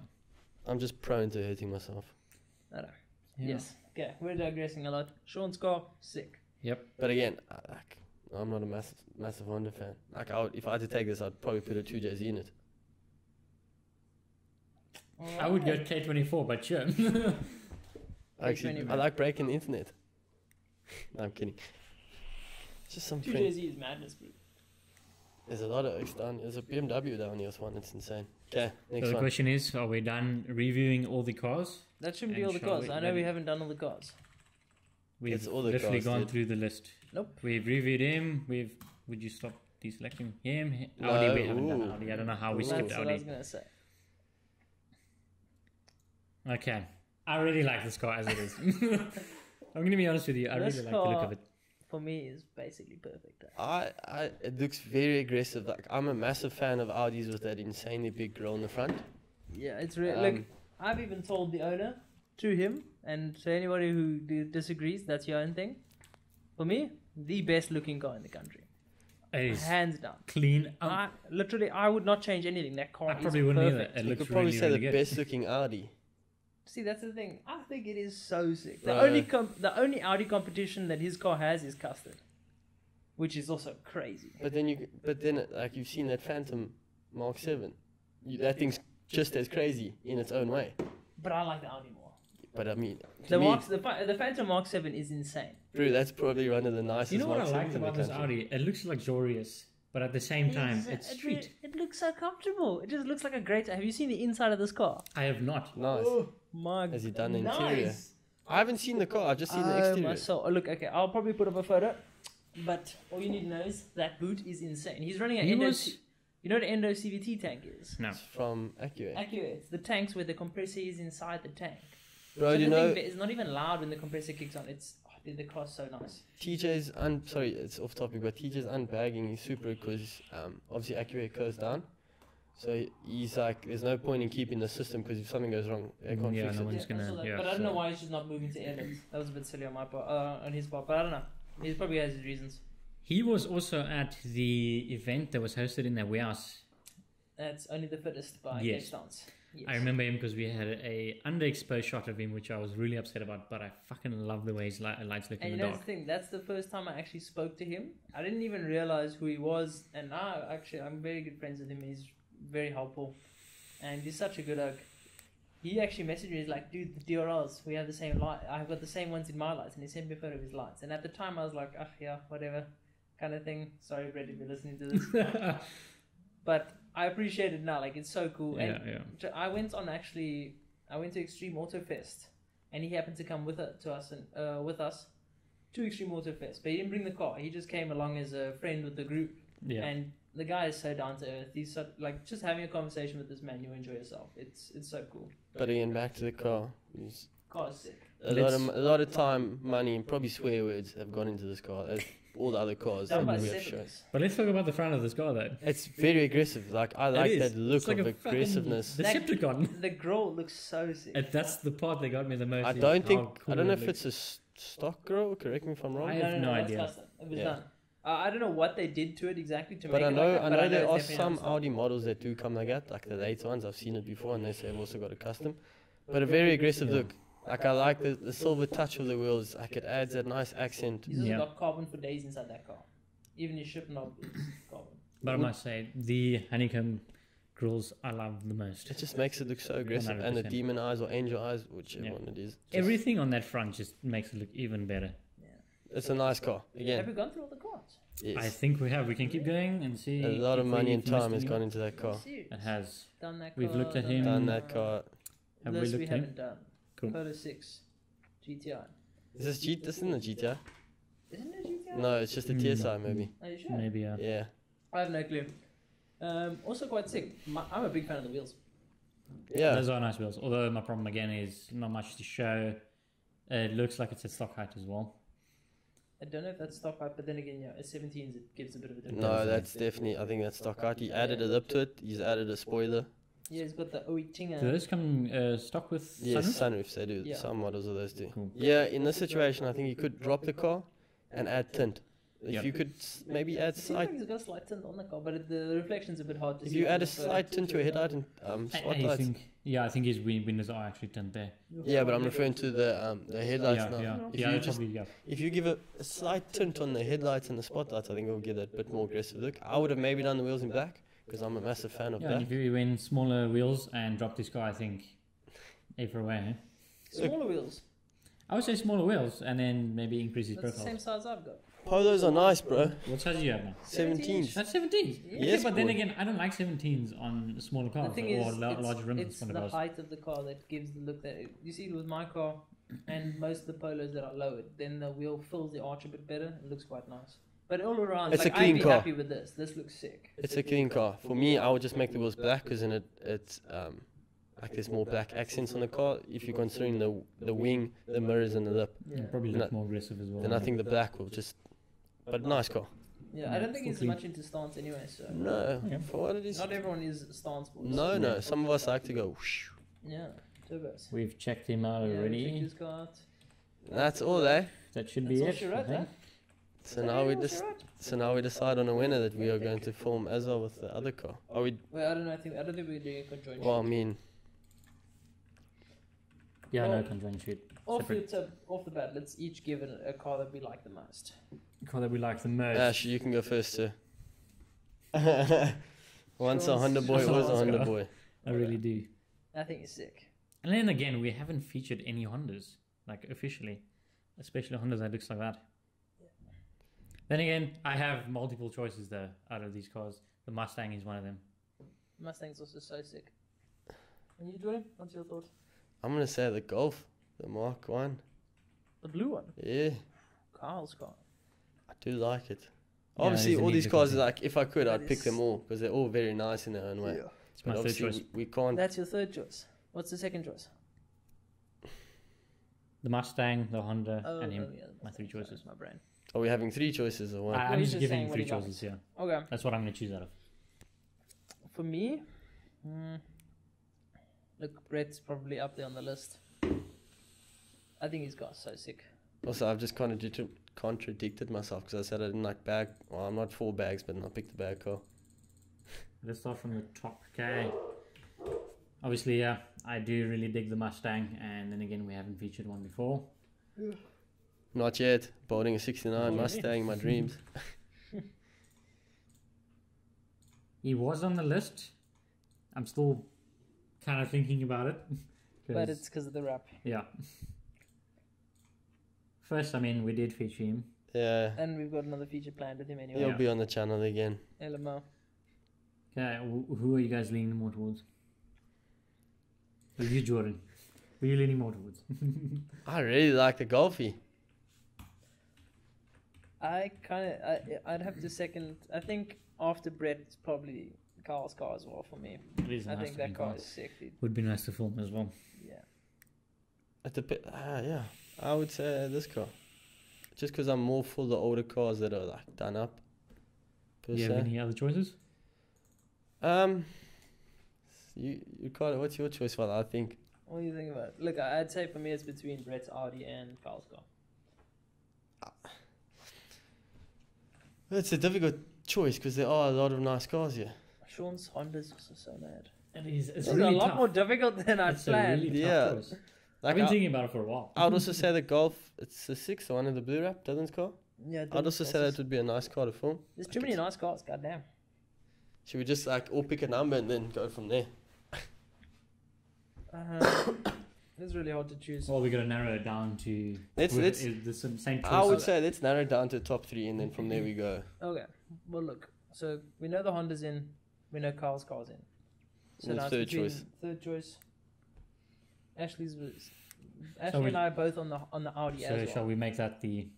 Speaker 2: I'm just prone to hurting myself.
Speaker 1: I know.
Speaker 3: Yeah.
Speaker 1: Yes. Okay, we're digressing a lot. Sean's car, sick.
Speaker 3: Yep.
Speaker 2: But again, I'm not a massive Honda fan. Like, if I had to take this, I'd probably put a 2JZ in it.
Speaker 3: I would go K24, but sure.
Speaker 2: Actually, I like breaking the internet. No, I'm kidding. Just some
Speaker 1: 2
Speaker 2: friend.
Speaker 1: days is madness, bro.
Speaker 2: There's a lot of X down. There's a BMW down here. One. It's insane. Okay,
Speaker 3: So
Speaker 2: next
Speaker 3: the
Speaker 2: one.
Speaker 3: question is, are we done reviewing all the cars?
Speaker 1: That shouldn't be
Speaker 3: And
Speaker 1: all the
Speaker 3: shall
Speaker 1: cars.
Speaker 3: we-
Speaker 1: I know we haven't done all the cars.
Speaker 3: We've
Speaker 2: It's all the
Speaker 3: literally
Speaker 2: cars,
Speaker 3: gone
Speaker 2: dude.
Speaker 3: through the list.
Speaker 1: Nope.
Speaker 3: We've reviewed him. Would you stop deselecting him?
Speaker 2: No,
Speaker 3: Audi, we haven't done
Speaker 2: ooh.
Speaker 3: Audi. I don't know how we
Speaker 2: Ooh.
Speaker 3: skipped
Speaker 1: That's what I was
Speaker 3: Audi.
Speaker 1: gonna say.
Speaker 3: Okay. I really like this car as it is. I'm going to be honest with you. I
Speaker 1: This
Speaker 3: really like the look
Speaker 1: car-
Speaker 3: of it.
Speaker 1: For me, is basically perfect.
Speaker 2: It looks very aggressive. Like I'm a massive fan of Audis with that insanely big grille in the front.
Speaker 1: Yeah, it's really.
Speaker 2: Um,
Speaker 1: Look, I've even told the owner to him, and to anybody who disagrees, that's your own thing. For me, the best looking car in the country,
Speaker 3: It is
Speaker 1: hands down.
Speaker 3: clean.
Speaker 1: I would not change anything. That car
Speaker 3: I
Speaker 1: is
Speaker 3: probably wouldn't
Speaker 1: perfect.
Speaker 3: either. It
Speaker 2: You
Speaker 3: looks
Speaker 2: could probably
Speaker 3: really,
Speaker 2: say
Speaker 3: really
Speaker 2: the
Speaker 3: good.
Speaker 2: best looking Audi.
Speaker 1: See, that's the thing. I think it is so sick. The
Speaker 2: Right.
Speaker 1: only Audi competition that his car has is custard, which is also crazy.
Speaker 2: But then like you've seen that Phantom Mark 7. That thing's just as crazy in its own way.
Speaker 1: But I like the Audi more.
Speaker 2: But I mean, to
Speaker 1: The
Speaker 2: me,
Speaker 1: the Phantom Mark 7 is insane.
Speaker 2: Drew, that's probably one of the nicest
Speaker 3: You know what
Speaker 2: Mark
Speaker 3: I liked
Speaker 2: 7s in the
Speaker 3: about this
Speaker 2: country.
Speaker 3: Audi? It looks luxurious, but at the same time, it's street.
Speaker 1: It looks so comfortable. It just looks like a great. Have you seen the inside of this car?
Speaker 3: I have not.
Speaker 2: Nice.
Speaker 1: Oh my!
Speaker 2: Has he done the
Speaker 1: nice.
Speaker 2: interior? I haven't seen the car. I've just seen the
Speaker 1: Oh
Speaker 2: exterior.
Speaker 1: my soul! Oh, look, okay, I'll probably put up a photo, but all you need to know is that boot is insane. He's running an
Speaker 3: He
Speaker 1: Endo.
Speaker 3: was-
Speaker 1: You know what an Endo CVT tank is?
Speaker 3: No.
Speaker 2: It's from Acura.
Speaker 1: Accurate. It's the tanks where the compressor is inside the tank.
Speaker 2: Bro,
Speaker 1: So
Speaker 2: you
Speaker 1: the
Speaker 2: know,
Speaker 1: thing, it's not even loud when the compressor kicks on. It's dude, the car's so nice.
Speaker 2: TJ's sorry, it's off topic, but TJ's unbagging is super because obviously Acura goes down. So he's like, there's no point in keeping the system because if something goes wrong, they can't
Speaker 3: Yeah,
Speaker 2: fix
Speaker 3: no
Speaker 2: it.
Speaker 3: one- One's gonna-
Speaker 1: I saw that.
Speaker 3: yeah,
Speaker 1: But I don't
Speaker 2: so-
Speaker 1: know why he's just not moving to airlifts. That was a bit silly on my part, on his part. But I don't know. He probably has his reasons.
Speaker 3: He was also at the event that was hosted in their warehouse.
Speaker 1: That's only the fittest by
Speaker 3: Yes.
Speaker 1: stance. Yes.
Speaker 3: I remember him because we had a underexposed shot of him, which I was really upset about. But I fucking love the way his lights look
Speaker 1: And
Speaker 3: in
Speaker 1: you
Speaker 3: the
Speaker 1: know the
Speaker 3: dark.
Speaker 1: thing, that's the first time I actually spoke to him. I didn't even realize who he was, and now actually I'm very good friends with him. He's very helpful, and he's such a good oak. He actually messaged me. He's like, "Dude, the DRLs, we have the same light. I've got the same ones in my lights," and he sent me a photo of his lights. And at the time, I was like, "Ah, yeah, whatever," kind of thing. Sorry, Brett, if you're listening to this, but I appreciate it now. Like it's so cool.
Speaker 3: Yeah,
Speaker 1: And
Speaker 3: yeah.
Speaker 1: I went to Extreme Auto Fest, and he happened to come with us to Extreme Auto Fest. But he didn't bring the car. He just came along as a friend with the group.
Speaker 3: Yeah.
Speaker 1: And the guy is so down to earth. He's so, like just having a conversation with this man, you enjoy yourself. It's so cool.
Speaker 2: But again, back to the car. It's
Speaker 1: Car's sick.
Speaker 2: a lot of time, money, and probably swear words have gone into this car. As all the other cars
Speaker 1: Done
Speaker 2: that
Speaker 1: by
Speaker 2: we have shown.
Speaker 1: sevens.
Speaker 3: But let's talk about the front of this car, though.
Speaker 2: It's very aggressive. Like I like
Speaker 3: is.
Speaker 2: that look
Speaker 3: It's like
Speaker 2: of
Speaker 3: a fucking
Speaker 2: aggressiveness.
Speaker 3: Decepticon.
Speaker 1: The grill looks so sick.
Speaker 3: That's the part that got me the most.
Speaker 2: I
Speaker 3: is
Speaker 2: don't
Speaker 3: how
Speaker 2: think
Speaker 3: cool
Speaker 2: I don't know
Speaker 3: it
Speaker 2: if
Speaker 3: looks.
Speaker 2: it's a stock grill. Correct me if I'm wrong.
Speaker 3: I have no
Speaker 1: that's
Speaker 3: idea.
Speaker 1: custom. It was
Speaker 2: Yeah.
Speaker 1: done. I don't know what they did to it exactly to
Speaker 2: But
Speaker 1: make
Speaker 2: I
Speaker 1: it
Speaker 2: know,
Speaker 1: like that,
Speaker 2: I
Speaker 1: but
Speaker 2: know there
Speaker 1: it's
Speaker 2: are
Speaker 1: definitely
Speaker 2: some
Speaker 1: not stock.
Speaker 2: Audi models that do come like that, like the late ones. I've seen it before, and they say they've also got a custom. But a very aggressive look. Like I like the silver touch of the wheels. Like it adds that nice accent.
Speaker 1: He's also
Speaker 3: Yeah.
Speaker 1: got carbon for days inside that car. Even his ship knob is carbon.
Speaker 3: But I must say, the honeycomb grills I love the most.
Speaker 2: It just makes it look so aggressive, and the
Speaker 3: 100%.
Speaker 2: demon eyes or angel eyes, whichever
Speaker 3: Yeah.
Speaker 2: one it is. Just-
Speaker 3: Everything on that front just makes it look even better.
Speaker 1: Yeah.
Speaker 2: It's a nice car.
Speaker 1: Have
Speaker 2: Again,
Speaker 1: we gone through all the cars?
Speaker 2: yes.
Speaker 3: I think we have. We can keep going and see.
Speaker 2: A lot of
Speaker 3: if
Speaker 2: money
Speaker 3: we
Speaker 2: and
Speaker 3: missed
Speaker 2: time has
Speaker 3: anyone.
Speaker 2: gone into that car.
Speaker 1: Serious?
Speaker 3: It has.
Speaker 1: Done that
Speaker 3: We've
Speaker 1: car,
Speaker 3: looked at him.
Speaker 2: Done that car.
Speaker 3: Have
Speaker 1: This
Speaker 3: we
Speaker 1: we
Speaker 3: looked at
Speaker 1: haven't
Speaker 3: him?
Speaker 1: done.
Speaker 3: Cool.
Speaker 1: Photo 6 GTI.
Speaker 2: Is this G? This isn't a GTI.
Speaker 1: Isn't it GTI?
Speaker 2: No, it's just a TSI maybe.
Speaker 1: Are you sure?
Speaker 3: Maybe.
Speaker 2: Yeah.
Speaker 1: I have no clue. Also quite sick. I'm a big fan of the wheels.
Speaker 2: Yeah.
Speaker 3: Those are nice wheels. Although my problem again is not much to show. It looks like it's at stock height as well.
Speaker 1: I don't know if that's stock height, but then again, yeah, a 17s it gives a bit of a difference.
Speaker 2: No, that's definitely. I think that's stock art. He added a lip to it. He's added a spoiler.
Speaker 1: Yeah, it's got the
Speaker 3: Do
Speaker 1: Oitinga.
Speaker 3: those come stock with
Speaker 2: Yes,
Speaker 3: sunroof?
Speaker 2: sunroofs. They do.
Speaker 1: Yeah.
Speaker 2: Some models of those do.
Speaker 3: Cool.
Speaker 2: Yeah, in this situation, I think you could drop the car and add tint. If
Speaker 3: Yep.
Speaker 2: you could maybe add
Speaker 1: It seems like
Speaker 2: slight.
Speaker 1: it's got a slight tint on the car, but the reflection's a bit hard to
Speaker 2: If
Speaker 1: see.
Speaker 2: you
Speaker 1: from
Speaker 2: add a
Speaker 1: this photo.
Speaker 2: slight tint to your headlight and
Speaker 3: I
Speaker 2: spotlights.
Speaker 3: think. Yeah, I think his windows are actually tint there.
Speaker 2: Yeah, but I'm referring to the headlights
Speaker 3: yeah,
Speaker 2: now.
Speaker 3: yeah,
Speaker 2: If
Speaker 3: yeah.
Speaker 2: you
Speaker 3: It
Speaker 2: just
Speaker 3: probably, yeah.
Speaker 2: if you give a slight tint on the headlights and the spotlights, I think it will give that bit more aggressive look. I would have maybe done the wheels in black, because I'm a massive fan of
Speaker 3: Yeah,
Speaker 2: black.
Speaker 3: and if you went smaller wheels and dropped this car, I think, A for away. Eh?
Speaker 1: Smaller wheels.
Speaker 3: I would say smaller wheels and then maybe increase his
Speaker 1: That's the same
Speaker 3: profile.
Speaker 1: size I've got.
Speaker 2: Polos are nice, bro.
Speaker 3: What size do you have now?
Speaker 2: 17s.
Speaker 3: That's 17s.
Speaker 2: Yes,
Speaker 3: but then
Speaker 2: boy.
Speaker 3: again, I don't like 17s on smaller
Speaker 1: The
Speaker 3: cars
Speaker 1: thing
Speaker 3: or
Speaker 1: is,
Speaker 3: larger rims on
Speaker 1: it's
Speaker 3: smaller
Speaker 1: the
Speaker 3: cars.
Speaker 1: height of the car that gives the look that you see with my car and most of the Polos that are lowered. Then the wheel fills the arch a bit better. It looks quite nice. But all around,
Speaker 2: It's
Speaker 1: like,
Speaker 2: a clean
Speaker 1: I'd be
Speaker 2: car.
Speaker 1: happy with this. This looks sick.
Speaker 2: It's a clean car. For me, I would just make the wheels black because then it's like there's more black accents on the car. If you're considering the wing, the mirrors, and the lip,
Speaker 3: Yeah, probably
Speaker 2: And
Speaker 3: look more aggressive as well.
Speaker 2: then I think the black will just. But nice car.
Speaker 1: Yeah, I don't think
Speaker 3: Still
Speaker 1: he's
Speaker 3: clean.
Speaker 1: much into stance anyway. So
Speaker 2: No,
Speaker 3: Okay.
Speaker 2: for what it is.
Speaker 1: not everyone is stance boys.
Speaker 2: No. Some of us like to go. Whoosh.
Speaker 1: Yeah, turbos.
Speaker 3: We've checked him out
Speaker 1: Yeah, check
Speaker 3: already.
Speaker 1: his car out.
Speaker 2: That's all, eh?
Speaker 3: That should
Speaker 1: That's
Speaker 3: be
Speaker 1: all
Speaker 3: it.
Speaker 1: she
Speaker 3: I
Speaker 1: wrote,
Speaker 3: think.
Speaker 1: huh?
Speaker 2: So now we
Speaker 1: That's
Speaker 2: just.
Speaker 1: all she wrote.
Speaker 2: So now we decide on a winner that we are going to film as well with the other car. Are we?
Speaker 1: Well, I don't know. I don't think we're doing a conjoint.
Speaker 2: Well, I mean,
Speaker 3: Yeah,
Speaker 1: Well,
Speaker 3: no conjoint shoot.
Speaker 1: off
Speaker 3: Separate.
Speaker 1: off the bat, let's each give a car that we like the most.
Speaker 3: Car that we like the most.
Speaker 2: Ash, you can go first, sir. Once a
Speaker 1: Sean's-
Speaker 2: Honda boy, always a
Speaker 3: Sean's
Speaker 2: Honda
Speaker 3: car.
Speaker 2: boy.
Speaker 3: I really do.
Speaker 1: I think it's sick.
Speaker 3: And then again, we haven't featured any Hondas, like officially, especially Hondas that looks like that. Then again, I have multiple choices though out of these cars. The Mustang is one of them.
Speaker 1: Mustang's also so sick. And you, Jordan? What's your thought?
Speaker 2: I'm gonna say the Golf, the Mark 1.
Speaker 1: The blue one.
Speaker 2: Yeah,
Speaker 1: Carl's car.
Speaker 2: I do like it.
Speaker 3: Yeah,
Speaker 2: Obviously,
Speaker 3: it is a
Speaker 2: all
Speaker 3: neat
Speaker 2: these
Speaker 3: looking
Speaker 2: cars,
Speaker 3: thing.
Speaker 2: like, if I could,
Speaker 1: That
Speaker 2: I'd pick
Speaker 1: is-
Speaker 2: them all because they're all very nice in their own way.
Speaker 3: It's my
Speaker 2: But
Speaker 3: third
Speaker 2: obviously,
Speaker 3: choice.
Speaker 2: we can't.
Speaker 1: That's your third choice. What's the second choice?
Speaker 3: The Mustang, the Honda,
Speaker 1: Oh,
Speaker 3: and him.
Speaker 1: yeah,
Speaker 3: My three
Speaker 1: sorry,
Speaker 3: choices.
Speaker 1: My brain.
Speaker 2: Are we having 3 choices or one?
Speaker 3: I'm
Speaker 1: he's
Speaker 3: just
Speaker 1: just
Speaker 3: giving
Speaker 1: saying
Speaker 3: you
Speaker 1: what
Speaker 3: three
Speaker 1: he likes.
Speaker 3: choices here.
Speaker 1: Okay.
Speaker 3: That's what I'm going to choose out of.
Speaker 1: For me, look, Brett's probably up there on the list. I think his car's so sick.
Speaker 2: Also, I've just contradicted myself because I said I didn't like bag. Well, I'm not for bags, but I picked the bag car.
Speaker 3: Let's start from the top. Okay. Obviously, yeah, I do really dig the Mustang, and then again, we haven't featured one before.
Speaker 2: Not yet. Boarding a
Speaker 3: Oh,
Speaker 2: 69
Speaker 3: really?
Speaker 2: Mustang, my dreams.
Speaker 3: He was on the list. I'm still kind of thinking about it.
Speaker 1: But it's because of the rap.
Speaker 3: Yeah. First, I mean, we did feature him.
Speaker 2: Yeah,
Speaker 1: And we've got another feature planned with him anyway.
Speaker 2: he'll
Speaker 3: Yeah.
Speaker 2: be on the channel again.
Speaker 1: LMO.
Speaker 3: Okay, who are you guys leaning more towards? Well, you, Jordan. Who are you leaning more towards?
Speaker 2: I really like the Golfy.
Speaker 1: I'd have to second. I think after Brett, it's probably Carl's car as well for me.
Speaker 3: It is a
Speaker 1: I
Speaker 3: nice
Speaker 1: think that
Speaker 3: looking
Speaker 1: car
Speaker 3: car.
Speaker 1: is sick, dude.
Speaker 3: Would be nice to film as well.
Speaker 1: Yeah.
Speaker 2: Yeah, I would say this car. Just because I'm more for the older cars that are like done up. Per
Speaker 3: Do you have
Speaker 2: se.
Speaker 3: any other choices?
Speaker 2: You call it. What's your choice for that? I think.
Speaker 1: What do you think about it? Look, I'd say for me it's between Brett's Audi and Carl's car.
Speaker 2: It's a difficult choice because there are a lot of nice cars here.
Speaker 1: Sean's Honda's also so mad.
Speaker 3: It is. It's
Speaker 1: It's
Speaker 3: really
Speaker 1: a lot
Speaker 3: tough.
Speaker 1: more difficult than I
Speaker 3: It's a
Speaker 1: planned.
Speaker 3: really tough
Speaker 2: Yeah.
Speaker 3: choice.
Speaker 2: Like
Speaker 3: I've been
Speaker 2: I,
Speaker 3: thinking about it for a while.
Speaker 2: I would also say the Golf. It's the 6, the one in the blue wrap, Dylan's car.
Speaker 1: Yeah,
Speaker 2: I'd also say that would be a nice car to film.
Speaker 1: there's too many nice cars, goddamn.
Speaker 2: Should we just like all pick a number and then go from there?
Speaker 1: It's really hard to choose.
Speaker 3: Well, we got to narrow it down to.
Speaker 2: Let's-
Speaker 3: Is the same choice?
Speaker 2: I would say let's narrow it down to the top 3 and then from there we go.
Speaker 1: Okay, well look, so we know the Honda's in, we know Carl's car's in. So
Speaker 2: And
Speaker 1: now it's
Speaker 2: third
Speaker 1: between
Speaker 2: choice.
Speaker 1: third choice. Ashley
Speaker 3: we-
Speaker 1: and I are both on the Audi
Speaker 3: So
Speaker 1: as well.
Speaker 3: shall we make that the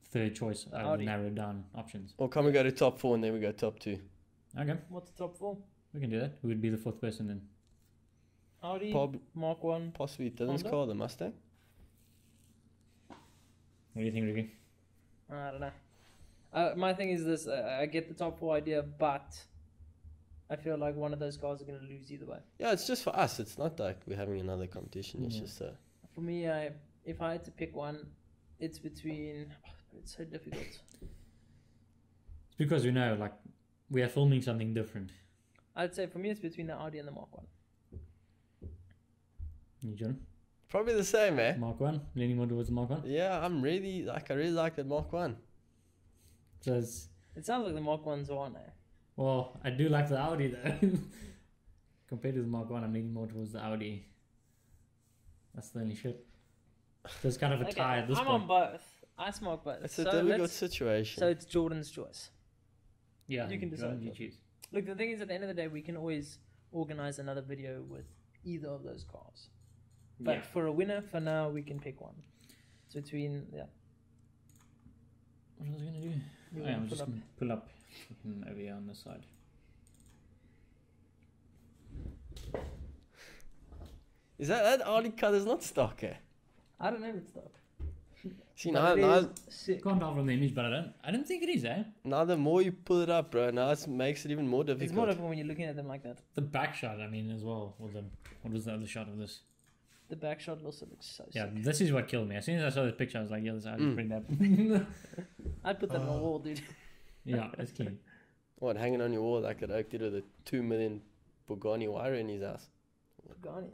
Speaker 3: third choice out of
Speaker 1: Audi.
Speaker 3: the narrowed down options?
Speaker 2: Or can we go to top 4 and then we go top 2?
Speaker 3: Okay,
Speaker 1: What's the top 4?
Speaker 3: we can do that. Who would be the fourth person then?
Speaker 1: Audi,
Speaker 2: Prob-
Speaker 1: Mark 1.
Speaker 2: Possibly Dylan's
Speaker 1: Honda?
Speaker 2: car, the Mustang.
Speaker 3: What do you think, Ricky?
Speaker 1: I don't know. My thing is this: I get the top 4 idea, but I feel like one of those cars are going to lose either way.
Speaker 2: Yeah, it's just for us. It's not like we're having another competition. It's
Speaker 3: Yeah.
Speaker 2: just
Speaker 1: For me, if I had to pick one, it's between. It's so difficult.
Speaker 3: It's because we know, like, we are filming something different.
Speaker 1: I'd say for me, it's between the Audi and the Mark 1.
Speaker 3: You, John?
Speaker 2: probably the same, eh?
Speaker 3: Mark 1? Leaning more towards the Mark 1?
Speaker 2: Yeah, I really like that Mark 1.
Speaker 3: So it's,
Speaker 1: It sounds like the Mark 1's on, eh?
Speaker 3: Well, I do like the Audi though. Compared to the Mark 1, I'm leaning more towards the Audi. That's the only shit. So it's kind of a tie at this
Speaker 1: I'm
Speaker 3: point.
Speaker 1: on both. I smoke both.
Speaker 2: It's a difficult situation.
Speaker 1: So it's Jordan's choice.
Speaker 3: Yeah,
Speaker 1: You can decide.
Speaker 3: You choose.
Speaker 1: Look, the thing is, at the end of the day, we can always organize another video with either of those cars. But
Speaker 3: Yeah.
Speaker 1: for a winner, for now, we can pick one. It's between, yeah.
Speaker 3: What was I going to do?
Speaker 1: You
Speaker 3: I'm
Speaker 1: wanna
Speaker 3: just
Speaker 1: pull
Speaker 3: going to pull up over here on this side.
Speaker 2: Is that Audi car is not stock, eh?
Speaker 1: I don't know if it's stock.
Speaker 2: See,
Speaker 1: But
Speaker 2: now,
Speaker 1: it is sick.
Speaker 3: Can't tell from the image, but I don't think it is, eh?
Speaker 2: now the more you pull it up, bro, now it makes it even more difficult.
Speaker 1: It's more difficult when you're looking at them like that.
Speaker 3: The back shot, I mean, as well. What was the other shot of this?
Speaker 1: The back shot also looks so
Speaker 3: Yeah,
Speaker 1: sick.
Speaker 3: this is what killed me. As soon as I saw this picture, I was like, yeah, this Audi's
Speaker 2: Mm.
Speaker 3: pretty bad.
Speaker 1: I'd put that on my wall, dude.
Speaker 3: Yeah, it's clean.
Speaker 2: What, hanging on your wall like an oak did with a 2 million Pagani wire in his house?
Speaker 1: Pagani.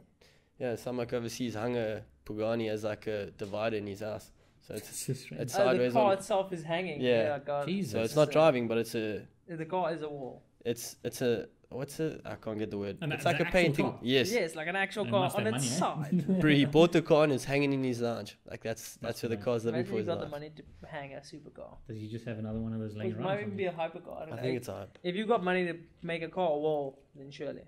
Speaker 2: Yeah, some like overseas hung a Pagani as like a divider in his house. So it's
Speaker 3: Just right.
Speaker 2: it's
Speaker 1: Oh, the
Speaker 2: sideways
Speaker 1: car
Speaker 2: on.
Speaker 1: itself is hanging.
Speaker 2: Yeah.
Speaker 1: Yeah, God.
Speaker 3: Jesus.
Speaker 2: So it's not driving, but it's a
Speaker 1: The car is a wall.
Speaker 2: it's a what's it? I can't get the word.
Speaker 3: An-
Speaker 2: It's
Speaker 3: an
Speaker 2: like a
Speaker 3: actual
Speaker 2: painting.
Speaker 3: car?
Speaker 2: Yes.
Speaker 1: Yes, like an actual
Speaker 3: It
Speaker 1: car
Speaker 3: must
Speaker 1: on
Speaker 3: have
Speaker 1: its
Speaker 3: money,
Speaker 1: side.
Speaker 2: Bro, he bought the car and is hanging in his lounge. Like that's
Speaker 3: Must
Speaker 2: where the
Speaker 3: be
Speaker 2: car's living
Speaker 1: Imagine
Speaker 2: for
Speaker 1: you
Speaker 2: his
Speaker 1: got the
Speaker 2: life.
Speaker 1: money to hang a supercar.
Speaker 3: Does he just have another one of those laying
Speaker 1: It
Speaker 3: around?
Speaker 1: might
Speaker 3: or
Speaker 1: even be a hypercar. I don't
Speaker 2: I
Speaker 1: know.
Speaker 2: think it's a
Speaker 1: If you got money to make a car a wall, then surely.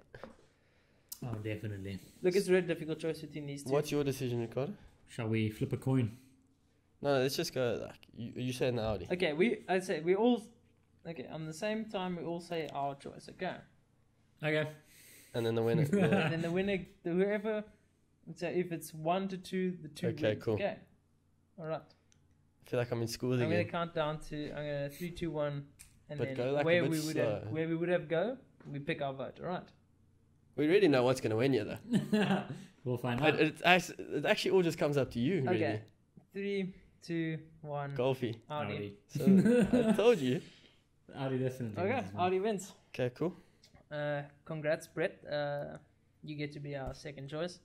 Speaker 3: something? Oh, definitely.
Speaker 1: Look, it's a very difficult choice between these two.
Speaker 2: What's your decision, Ricardo?
Speaker 3: Shall we flip a coin?
Speaker 2: No, let's just go like you saying the Audi.
Speaker 1: Okay, I'd say we all. Okay, on the same time, we all say our choice. Okay,
Speaker 3: Okay.
Speaker 2: And then the winner.
Speaker 1: and then the winner, whoever. So if it's 1 to 2, the 2
Speaker 2: Okay,
Speaker 1: wins.
Speaker 2: cool.
Speaker 1: Okay, all right.
Speaker 2: I feel like I'm in school
Speaker 1: I'm gonna
Speaker 2: again.
Speaker 1: count down to. I'm gonna 3, 2, 1, and
Speaker 2: But
Speaker 1: then
Speaker 2: go like a
Speaker 1: where
Speaker 2: bit
Speaker 1: we would have,
Speaker 2: slow.
Speaker 1: where we would have go, we pick our vote. All right.
Speaker 2: We really know what's gonna win you though.
Speaker 3: We'll find out.
Speaker 2: It actually all just comes up to you. Really.
Speaker 1: Okay. 3, 2, 1.
Speaker 2: Golfy.
Speaker 1: Audi.
Speaker 2: So I told you.
Speaker 3: Audi definitely.
Speaker 1: Okay,
Speaker 3: wins, man.
Speaker 1: Audi wins.
Speaker 2: Okay, cool.
Speaker 1: Congrats, Brett. You get to be our second choice.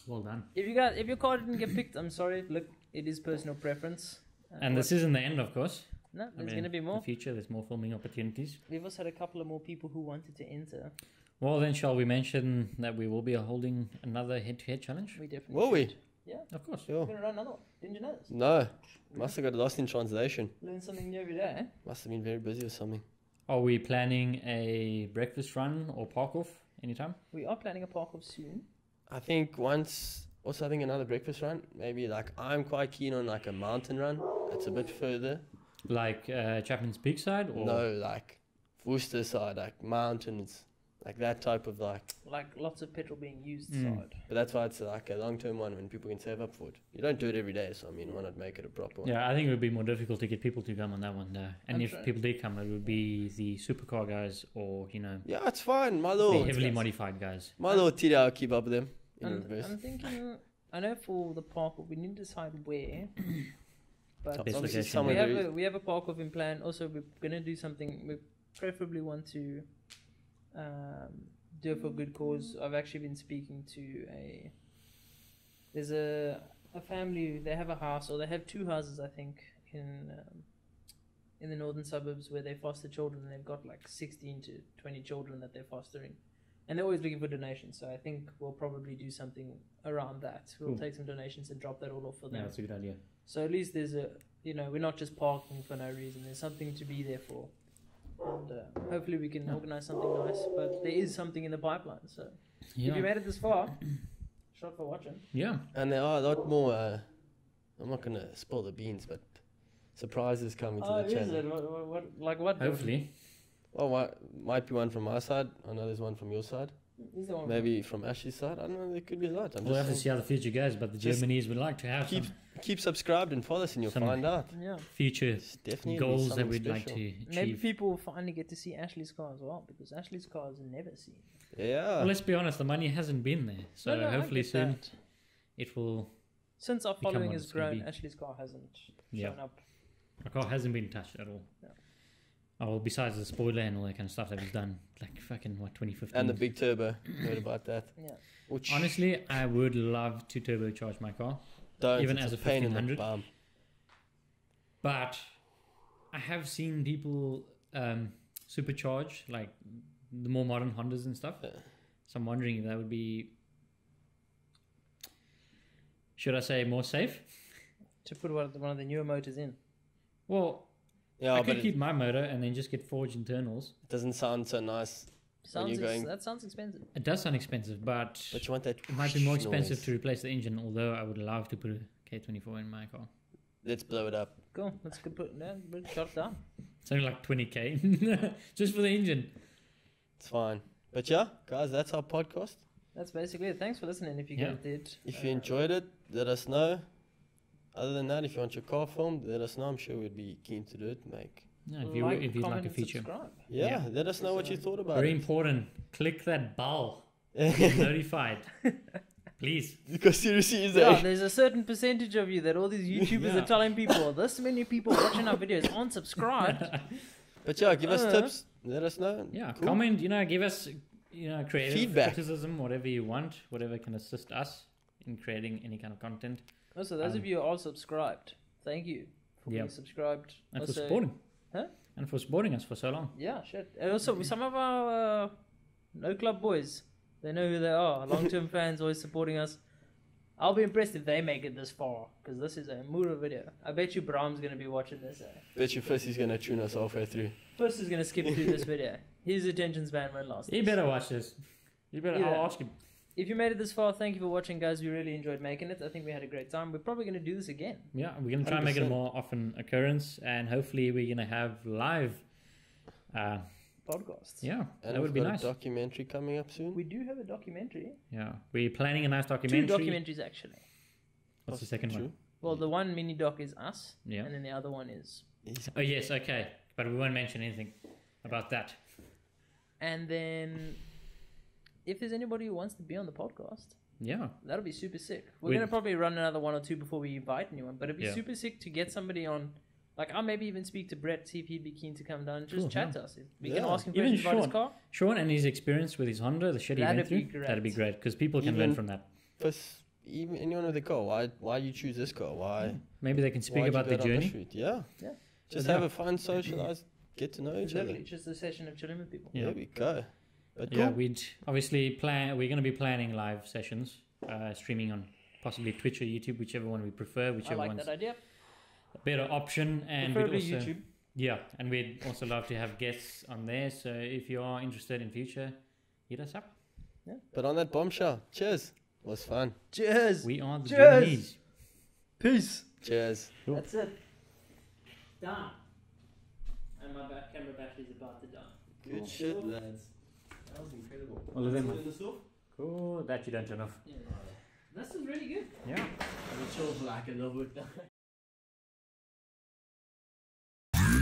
Speaker 3: Well done.
Speaker 1: If your car didn't get picked, I'm sorry. Look, it is personal preference.
Speaker 3: And this isn't the end, of course.
Speaker 1: No,
Speaker 3: I
Speaker 1: there's
Speaker 3: mean,
Speaker 1: gonna be
Speaker 3: In
Speaker 1: more.
Speaker 3: the future, there's more filming opportunities.
Speaker 1: We've also had a couple of more people who wanted to enter.
Speaker 3: Well, then, shall we mention that we will be holding another head-to-head challenge?
Speaker 1: We definitely.
Speaker 2: Will we?
Speaker 1: should. Yeah,
Speaker 3: Of course.
Speaker 1: we're
Speaker 2: Sure.
Speaker 1: gonna run another one. Didn't you know this?
Speaker 2: No. Must have got lost in translation.
Speaker 1: Learn something new every day.
Speaker 2: Must have been very busy or something.
Speaker 3: Are we planning a breakfast run or park off anytime?
Speaker 1: We are planning a park off soon.
Speaker 2: I think once. Also, I think another breakfast run. Maybe like I'm quite keen on like a mountain run. It's a bit further.
Speaker 3: Like Chapman's Peak side? Or
Speaker 2: No, like Worcester side, like mountains, like that type of like.
Speaker 1: Like lots of petrol being used
Speaker 3: Mm.
Speaker 1: side.
Speaker 2: But that's why it's like a long-term one when people can save up for it. You don't do it every day, so I mean, why not make it a proper one?
Speaker 3: Yeah, I think it would be more difficult to get people to come on that one. And
Speaker 1: I'm
Speaker 3: if
Speaker 1: sure.
Speaker 3: people did come, it would be the supercar guys or,
Speaker 2: Yeah, it's fine. My
Speaker 3: the
Speaker 2: little,
Speaker 3: heavily modified guys.
Speaker 2: TD, I'll keep up with them in
Speaker 1: And
Speaker 2: reverse.
Speaker 1: I'm thinking, I know for the park, we need to decide where. But
Speaker 2: It's obviously
Speaker 3: location.
Speaker 2: somewhere there is-
Speaker 1: we have a park off in plan. Also, we're gonna do something. We preferably want to do it for a good cause. I've actually been speaking to there's a family. They have a house, or they have 2 houses, I think, in the northern suburbs where they foster children. And they've got like 16 to 20 children that they're fostering, and they're always looking for donations. So I think we'll probably do something around that. We'll
Speaker 3: Cool.
Speaker 1: take some donations and drop that all off for
Speaker 3: Yeah,
Speaker 1: them.
Speaker 3: that's a good idea.
Speaker 1: So at least there's we're not just parking for no reason. There's something to be there for. And hopefully we can organize something nice. But there is something in the pipeline. So if you
Speaker 3: Yeah.
Speaker 1: made it this far, shot for watching.
Speaker 3: Yeah.
Speaker 2: And there are a lot more. I'm not gonna spill the beans, but surprises coming to the
Speaker 1: Is
Speaker 2: channel.
Speaker 1: it? What, like what?
Speaker 3: Hopefully.
Speaker 2: Well, might be one from my side. I know there's one from your side.
Speaker 1: Is there one?
Speaker 2: Maybe from Ashley's side. I don't know. There could be a lot. I'm
Speaker 3: We'll have to
Speaker 2: just
Speaker 3: see how the future goes, but the
Speaker 2: Just
Speaker 3: Germanese would like to have
Speaker 2: keep
Speaker 3: some
Speaker 2: keep subscribed and follow us, and you'll
Speaker 3: Some-
Speaker 2: find out.
Speaker 1: Yeah.
Speaker 3: future
Speaker 2: It's definitely
Speaker 3: goals that
Speaker 2: something
Speaker 3: we'd like
Speaker 2: special.
Speaker 3: to
Speaker 1: Maybe
Speaker 3: achieve.
Speaker 1: people will finally get to see Ashley's car as well, because Ashley's car is never seen.
Speaker 2: Yeah.
Speaker 3: Well, let's be honest, the money hasn't been there. So
Speaker 1: No, I
Speaker 3: hopefully
Speaker 1: get
Speaker 3: soon
Speaker 1: that.
Speaker 3: it will.
Speaker 1: Since our
Speaker 3: become
Speaker 1: following
Speaker 3: what
Speaker 1: has
Speaker 3: it's gonna
Speaker 1: grown,
Speaker 3: be.
Speaker 1: Ashley's car hasn't
Speaker 3: Yeah.
Speaker 1: shown up.
Speaker 3: Our car hasn't been touched at all.
Speaker 1: No.
Speaker 3: Oh, well, besides the spoiler and all that kind of stuff that was done, like fucking, 2015?
Speaker 2: And the big turbo. Heard about that.
Speaker 1: Yeah.
Speaker 2: Which
Speaker 3: Honestly, I would love to turbocharge my car,
Speaker 2: don't.
Speaker 3: even
Speaker 2: It's
Speaker 3: as a
Speaker 2: pain in the
Speaker 3: 1500.
Speaker 2: bum.
Speaker 3: but I have seen people supercharged, like the more modern Hondas and stuff.
Speaker 2: Yeah.
Speaker 3: So I'm wondering if that would be, should I say, more safe?
Speaker 1: To put one of the newer motors in.
Speaker 3: Well,
Speaker 2: Yeah,
Speaker 3: I
Speaker 2: but
Speaker 3: could keep my motor and then just get forged internals.
Speaker 2: it doesn't sound so nice.
Speaker 1: That sounds expensive.
Speaker 3: It does sound expensive, but
Speaker 2: But you want that.
Speaker 3: it might be more expensive
Speaker 2: noise.
Speaker 3: to replace the engine, although I would love to put a K24 in my car.
Speaker 2: Let's blow it up.
Speaker 1: Cool. Let's go put we'll shut it down.
Speaker 3: It's only like 20k just for the engine.
Speaker 2: It's fine. But yeah, guys, that's our podcast.
Speaker 1: That's basically it. Thanks for listening. If you guys did.
Speaker 2: If you enjoyed it, let us know. Other than that, if you want your car filmed, let us know. I'm sure we'd be keen to do it.
Speaker 3: Yeah, if you'd
Speaker 1: comment,
Speaker 3: like a
Speaker 1: and
Speaker 3: feature.
Speaker 1: subscribe.
Speaker 2: Yeah, let us know what you thought about
Speaker 3: Very
Speaker 2: it.
Speaker 3: important. Click that bell. Get notified. Please.
Speaker 2: Because seriously, is
Speaker 1: Yeah,
Speaker 2: that?
Speaker 1: there's a certain percentage of you that all these YouTubers
Speaker 3: Yeah.
Speaker 1: are telling people. This many people watching our videos aren't subscribed.
Speaker 2: But yeah, give us tips. Let us know.
Speaker 3: Yeah,
Speaker 2: Cool.
Speaker 3: comment, give us, creative
Speaker 2: Feedback.
Speaker 3: criticism, whatever you want, whatever can assist us in creating any kind of content.
Speaker 1: Also, those of you who are subscribed, thank you for being subscribed.
Speaker 3: And
Speaker 1: Also,
Speaker 3: for supporting.
Speaker 1: Huh?
Speaker 3: And for supporting us for so long.
Speaker 1: Yeah, shit. And also, some of our No Club boys, they know who they are. Long-term fans always supporting us. I'll be impressed if they make it this far, because this is a Mura video. I bet you Bram's going to be watching this.
Speaker 2: Bet you first he's going to tune us halfway through.
Speaker 1: First is going to skip through this video. His attention span won't last.
Speaker 3: You better watch this. I'll ask him.
Speaker 1: If you made it this far, thank you for watching, guys. We really enjoyed making it. I think we had a great time. We're probably going to do this again.
Speaker 3: Yeah, we're going to try and make it a
Speaker 2: 100%.
Speaker 3: more often occurrence, and hopefully we're going to have live.
Speaker 1: Podcasts.
Speaker 3: Yeah,
Speaker 2: And
Speaker 3: that would be
Speaker 2: we've got
Speaker 3: nice.
Speaker 2: a documentary coming up soon.
Speaker 1: We do have a documentary.
Speaker 3: Yeah, we're planning a nice
Speaker 1: Two
Speaker 3: documentary.
Speaker 1: documentaries, actually.
Speaker 3: What's the second
Speaker 2: True.
Speaker 3: one?
Speaker 1: Well, the one mini doc is us,
Speaker 3: Yeah.
Speaker 1: and then the other one is...
Speaker 3: Oh, yes, okay. But we won't mention anything about that.
Speaker 1: And then... If there's anybody who wants to be on the podcast,
Speaker 3: Yeah.
Speaker 1: that'll be super sick. We're
Speaker 3: We'd-
Speaker 1: going to probably run another one or two before we invite anyone, but it'd be
Speaker 3: Yeah.
Speaker 1: super sick to get somebody on. Like, I'll maybe even speak to Brett, see if he'd be keen to come down and just
Speaker 3: Cool,
Speaker 1: chat
Speaker 3: yeah.
Speaker 1: to us. We can
Speaker 2: Yeah.
Speaker 1: ask him
Speaker 3: Even
Speaker 1: questions about his
Speaker 3: Sean.
Speaker 1: car.
Speaker 3: Sean and his experience with his Honda, the shit he went
Speaker 1: That'd be
Speaker 3: through,
Speaker 1: great.
Speaker 3: that'd be great, because people can
Speaker 2: Even-
Speaker 3: learn from that.
Speaker 2: First, even anyone with a car, why you choose this car? Why?
Speaker 3: Maybe they can speak
Speaker 2: why'd you
Speaker 3: about
Speaker 2: go
Speaker 3: their
Speaker 2: down this
Speaker 3: journey.
Speaker 2: route? Yeah.
Speaker 1: Yeah.
Speaker 2: Just
Speaker 3: Yeah.
Speaker 2: have a fun, socialize, get to know each
Speaker 1: Exactly.
Speaker 2: other.
Speaker 1: It's just a session of chilling with people.
Speaker 3: Yeah.
Speaker 2: There we go. But
Speaker 3: Yeah,
Speaker 2: cool.
Speaker 3: we'd obviously we're going to be planning live sessions, streaming on possibly Twitch or YouTube, whichever one we prefer,
Speaker 1: I
Speaker 3: whichever
Speaker 1: like
Speaker 3: one's
Speaker 1: that idea.
Speaker 3: a better option. And we'd
Speaker 1: Preferably
Speaker 3: also,
Speaker 1: YouTube.
Speaker 3: Yeah, and we'd also love to have guests on there. So if you are interested in future, hit us up.
Speaker 2: But on that bombshell, cheers. It was fun.
Speaker 1: Cheers.
Speaker 3: We are the
Speaker 1: Cheers.
Speaker 3: Germanese.
Speaker 1: Peace.
Speaker 2: Cheers.
Speaker 3: Cool.
Speaker 1: That's it. Done. And my camera battery's about to die.
Speaker 2: Good shit, lads. That was incredible.
Speaker 3: All of them.
Speaker 2: Put it in the stove?
Speaker 3: Cool, that you don't turn off.
Speaker 1: Yeah. This is really good.
Speaker 3: Yeah.
Speaker 2: I'm chill like a love it.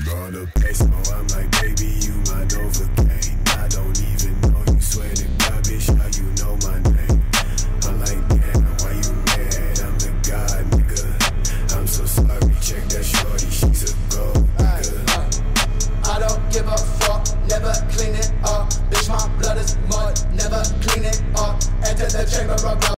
Speaker 4: Brought a peso, I'm like, baby, you my Novocaine. I don't even know you, swear to God, bitch, how you know my name? I'm like, damn, why you mad? I'm the god, nigga. I'm so sorry, check that shorty, she's a gold nigga.
Speaker 5: I don't give a fuck, never clean it up. Bitch, my blood is mud, never clean it up. Enter the chamber of